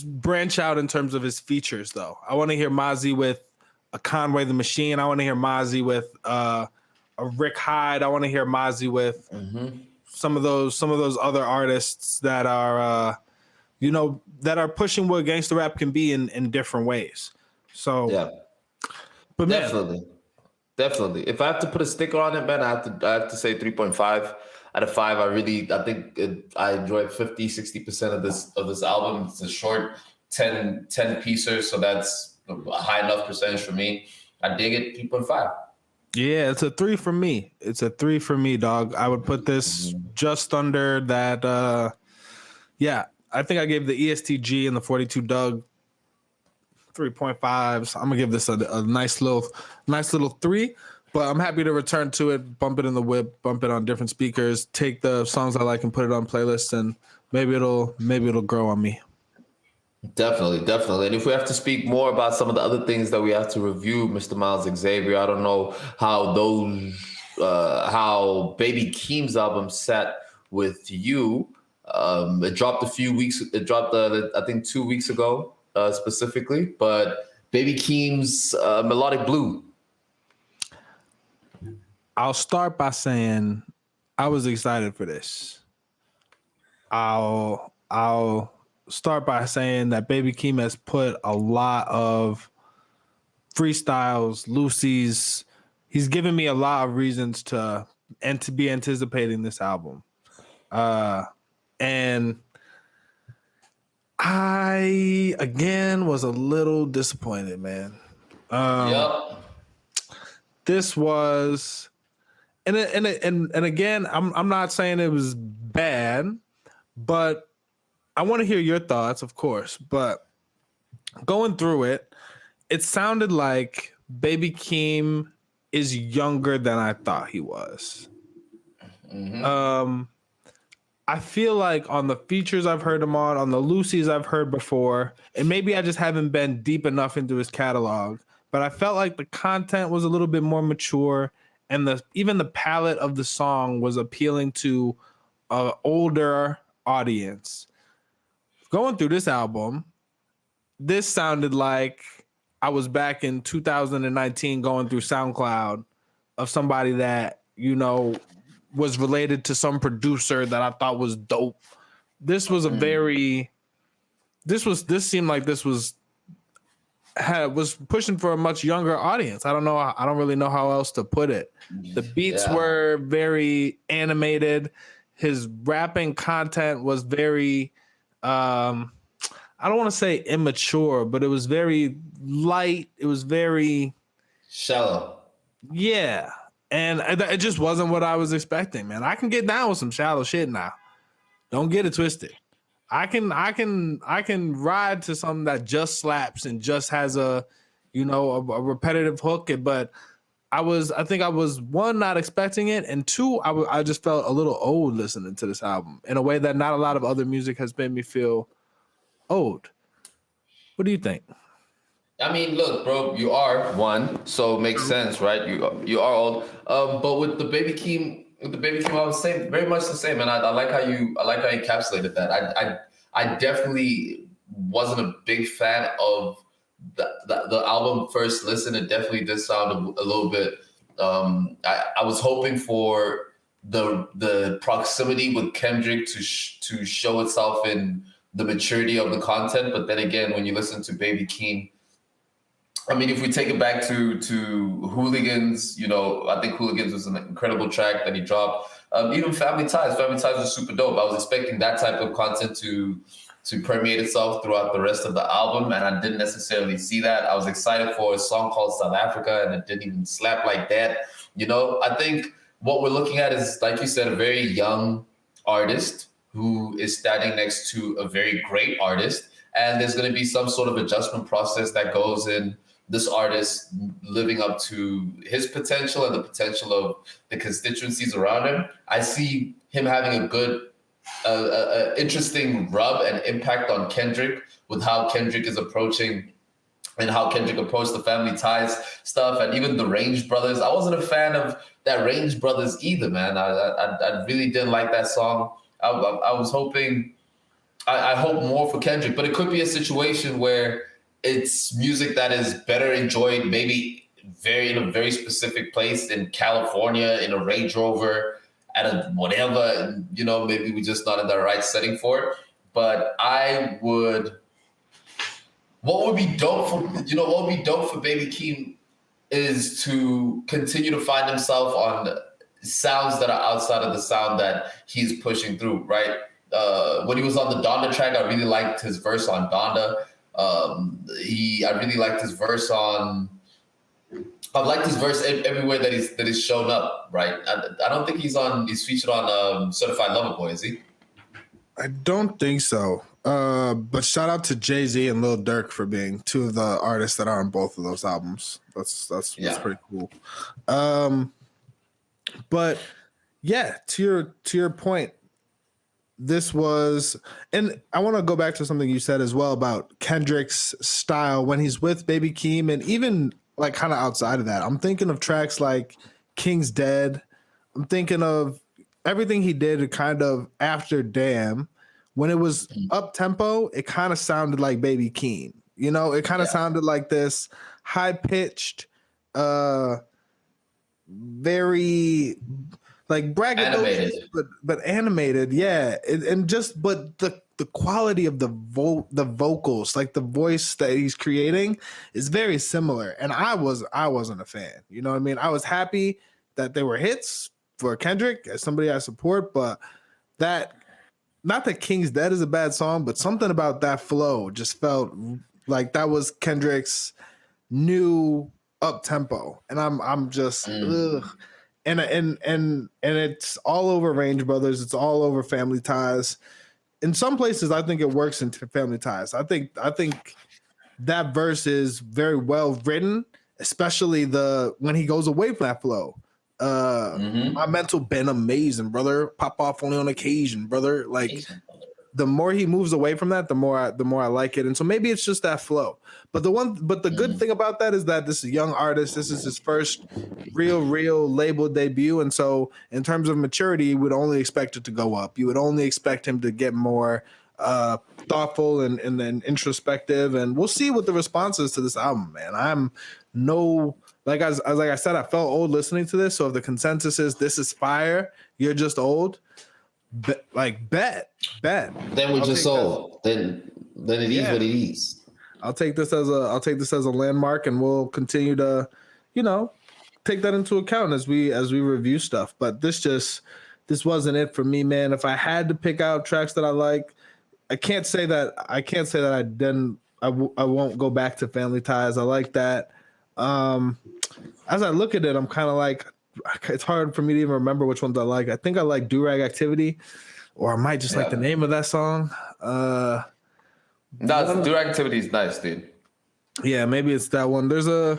branch out in terms of his features, though. I want to hear Mozzie with a Conway the Machine. I want to hear Mozzie with a Rick Hyde. I want to hear Mozzie with some of those other artists that are that are pushing what gangster rap can be in different ways. So yeah, but definitely. If I have to put a sticker on it, man, I have to say 3.5. out of 5. I think I enjoyed 50-60% of this album. It's a short 10 piecer, so that's a high enough percentage for me. I dig it. 3.5. Yeah, it's a 3 for me. It's a 3 for me, dog. I would put this just under that. Yeah, I think I gave the ESTG and the 42 Doug 3.5s. I'm gonna give this a nice little 3. But I'm happy to return to it, bump it in the whip, bump it on different speakers, take the songs I like and put it on playlists, and maybe it'll grow on me. Definitely. And if we have to speak more about some of the other things that we have to review, Mr. Miles Xavier, I don't know how Baby Keem's album sat with you. It dropped I think 2 weeks ago, specifically, but Baby Keem's Melodic Blue. I'll start by saying I was excited for this. I'll start by saying that Baby Keem has put a lot of freestyles, Lucy's. He's given me a lot of reasons to be anticipating this album. And I again was a little disappointed, man. This was, and again, I'm not saying it was bad, but I want to hear your thoughts, of course. But going through it, it sounded like Baby Keem is younger than I thought he was. I feel like on the features I've heard him on the Lucy's I've heard before, and maybe I just haven't been deep enough into his catalog, but I felt like the content was a little bit more mature, and even the palette of the song was appealing to an older audience. Going through this album, this sounded like I was back in 2019 going through SoundCloud of somebody that, was related to some producer that I thought was dope. This was this seemed like this was pushing for a much younger audience. I don't really know how else to put it. The beats were very animated. His rapping content was very, I don't want to say immature, but it was very light. It was very shallow. Yeah. And it just wasn't what I was expecting, man. I can get down with some shallow shit now. Don't get it twisted. I can ride to something that just slaps and just has a repetitive hook. But I think I was, one, not expecting it, and two, I just felt a little old listening to this album in a way that not a lot of other music has made me feel old. What do you think? I mean, look, bro, you are one, so it makes sense, right? You are old. But with the Baby Keem, I was saying very much the same, and I like how you encapsulated that. I definitely wasn't a big fan of the album first listen. It definitely did sound a little bit. I was hoping for the proximity with Kendrick to show itself in the maturity of the content, but then again, when you listen to Baby Keem, I mean, if we take it back to Hooligans, I think Hooligans was an incredible track that he dropped. Even Family Ties was super dope. I was expecting that type of content to permeate itself throughout the rest of the album, and I didn't necessarily see that. I was excited for a song called South Africa, and it didn't even slap like that. I think what we're looking at is, like you said, a very young artist who is standing next to a very great artist, and there's going to be some sort of adjustment process that goes in this artist living up to his potential and the potential of the constituencies around him. I see him having a good, interesting rub and impact on Kendrick with how Kendrick is approaching and how Kendrick approached the Family Ties stuff, and even the Range Brothers. I wasn't a fan of that Range Brothers either, man. I really didn't like that song. I was hoping, I hope more for Kendrick, but it could be a situation where it's music that is better enjoyed maybe in a very specific place in California, in a Range Rover, at a whatever, maybe we're just not in the right setting for it. But what would be dope for Baby Keem is to continue to find himself on sounds that are outside of the sound that he's pushing through, right? When he was on the Donda track, I really liked his verse on Donda. I really liked his verse on. I've liked his verse everywhere that he's shown up, right? I don't think he's featured on Certified Lover Boy, is he? I don't think so. But shout out to Jay-Z and Lil Durk for being two of the artists that are on both of those albums. That's pretty cool. But yeah, to your point, this was, and I want to go back to something you said as well about Kendrick's style when he's with Baby Keem, and even like kind of outside of that. I'm thinking of tracks like King's Dead. I'm thinking of everything he did kind of after Damn. When it was up tempo, it kind of sounded like Baby Keem. You know, it kind of sounded like this high pitched, very like braggadocious, but animated, yeah. But the quality of the vocals, like the voice that he's creating, is very similar. And I wasn't a fan. You know what I mean? I was happy that they were hits for Kendrick as somebody I support, but that, not that King's Dead is a bad song, but something about that flow just felt like that was Kendrick's new up tempo, and I'm just ugh. And it's all over Range Brothers. It's all over Family Ties. In some places, I think it works in Family Ties. I think that verse is very well written, especially when he goes away from that flow. My mental been amazing, brother. Pop off only on occasion, brother. Like the more he moves away from that, the more I like it. And so maybe it's just that flow. But the good thing about that is that this is a young artist. This is his first real label debut. And so in terms of maturity, you would only expect it to go up. You would only expect him to get more thoughtful and then introspective. And we'll see what the response is to this album, man. Like I said, I felt old listening to this. So if the consensus is this is fire, you're just old. Bet. Then we're just old. Then it is what it is. I'll take this as a landmark, and we'll continue to, take that into account as we review stuff. But this wasn't it for me, man. If I had to pick out tracks that I like, I can't say that I won't go back to Family Ties. I like that. As I look at it, I'm kind of like, it's hard for me to even remember which ones I like. I think I like Do-Rag Activity, or I might just like the name of that song. Do-Rag Activity is nice, dude. Yeah, maybe it's that one. There's a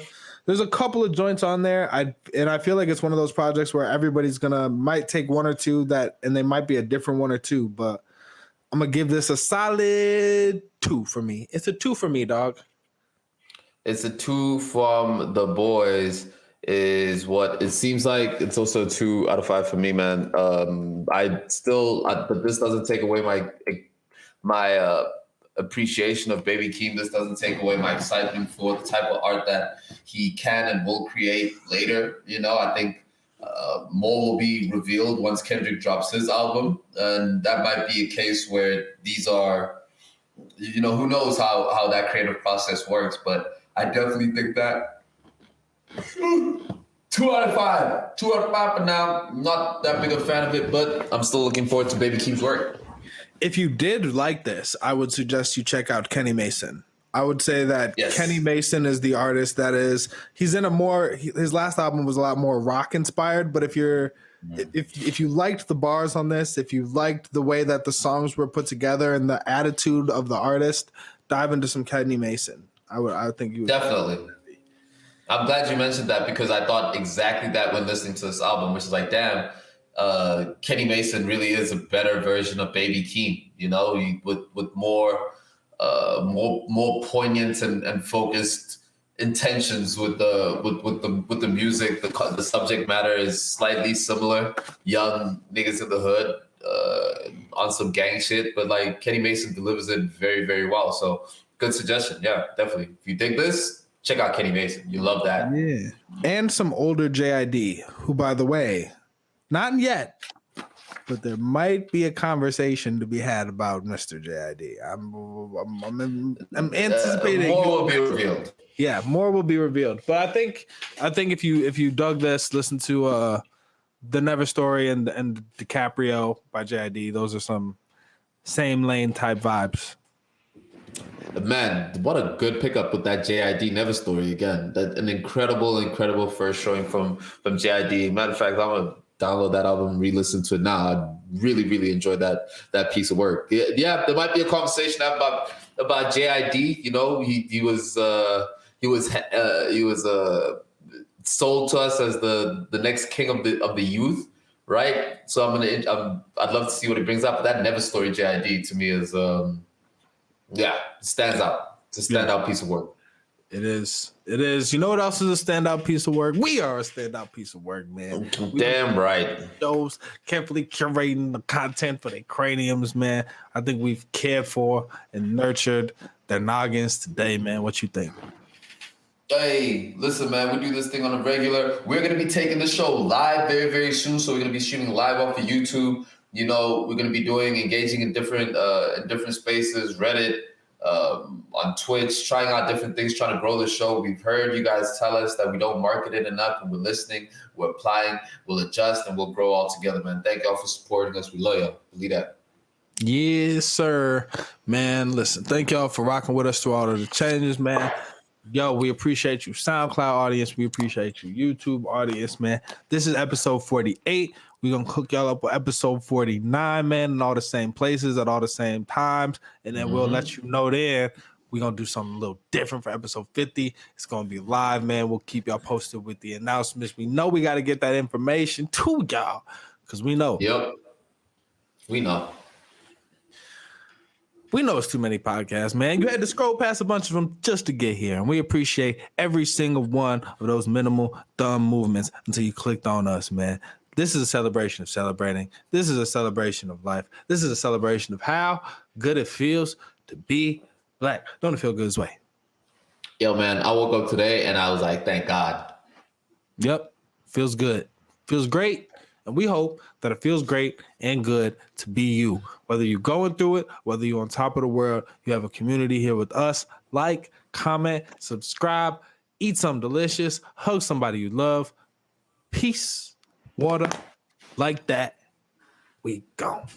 couple of joints on there. I feel like it's one of those projects where everybody's might take one or two and they might be a different one or two, but I'm gonna give this a solid 2 for me. It's a 2 for me, dog. It's a 2 from the boys. Is what it seems like. It's also a 2 out of 5 for me, man. But this doesn't take away my appreciation of Baby Keem. This doesn't take away my excitement for the type of art that he can and will create later. I think more will be revealed once Kendrick drops his album, and that might be a case where these are, who knows how that creative process works. But I definitely think that 2 out of 5. 2 out of 5 for now. I'm not that big a fan of it, but I'm still looking forward to Baby Keem's work. If you did like this, I would suggest you check out Kenny Mason. I would say that Kenny Mason is the artist that is. He's in his last album was a lot more rock inspired. But if you liked the bars on this, if you liked the way that the songs were put together and the attitude of the artist, dive into some Kenny Mason. I think you would definitely. I'm glad you mentioned that, because I thought exactly that when listening to this album, which is like, damn, Kenny Mason really is a better version of Baby Keem, with more poignant and focused intentions with the music. The subject matter is slightly similar. Young niggas in the hood on some gang shit, but like Kenny Mason delivers it very, very well. So good suggestion. Yeah, definitely. If you dig this, check out Kenny Mason. You love that. Yeah. And some older JID, who, by the way, not yet, but there might be a conversation to be had about Mr. JID. I'm anticipating more will be revealed. Yeah, more will be revealed. But I think if you dug this, listen to The Never Story and DiCaprio by JID. Those are some same lane type vibes. Man, what a good pickup with that JID Never Story again. That an incredible first showing from JID. Matter of fact, I'm gonna download that album and re-listen to it now. I really enjoyed that piece of work. Yeah, there might be a conversation about JID. You know, he was sold to us as the next king of the youth, right? So I'd love to see what he brings up. But that Never Story JID to me is stands out. It's a standout piece of work. It is. You know what else is a standout piece of work? We are a standout piece of work, man. Damn right. Those carefully curating the content for their craniums, man. I think we've cared for and nurtured their noggins today, man. What you think? Hey, listen, man, we do this thing on a regular. We're going to be taking the show live very soon. So we're going to be streaming live off of YouTube. You know, we're going to be engaging in different spaces, Reddit, on Twitch, trying out different things, trying to grow the show. We've heard you guys tell us that we don't market it enough, and we're listening, we're applying, we'll adjust, and we'll grow all together, man. Thank y'all for supporting us. We love y'all. Believe that. Yes, sir. Man, listen, thank y'all for rocking with us through all of the changes, man. Yo, we appreciate you, SoundCloud audience. We appreciate you, YouTube audience, man. This is episode 48. We're going to hook y'all up with episode 49, man, in all the same places at all the same times. And then we'll let you know then we're going to do something a little different for episode 50. It's going to be live, man. We'll keep y'all posted with the announcements. We know we got to get that information to y'all because we know. Yep. We know. We know it's too many podcasts, man. You had to scroll past a bunch of them just to get here. And we appreciate every single one of those minimal thumb movements until you clicked on us, man. This is a celebration of celebrating. This is a celebration of life. This is a celebration of how good it feels to be black. Don't it feel good this way? Yo, man, I woke up today and I was like, thank God. Yep. Feels good. Feels great. And we hope that it feels great and good to be you. Whether you're going through it, whether you're on top of the world, you have a community here with us. Like, comment, subscribe, eat something delicious, hug somebody you love. Peace, water, like that. We gone.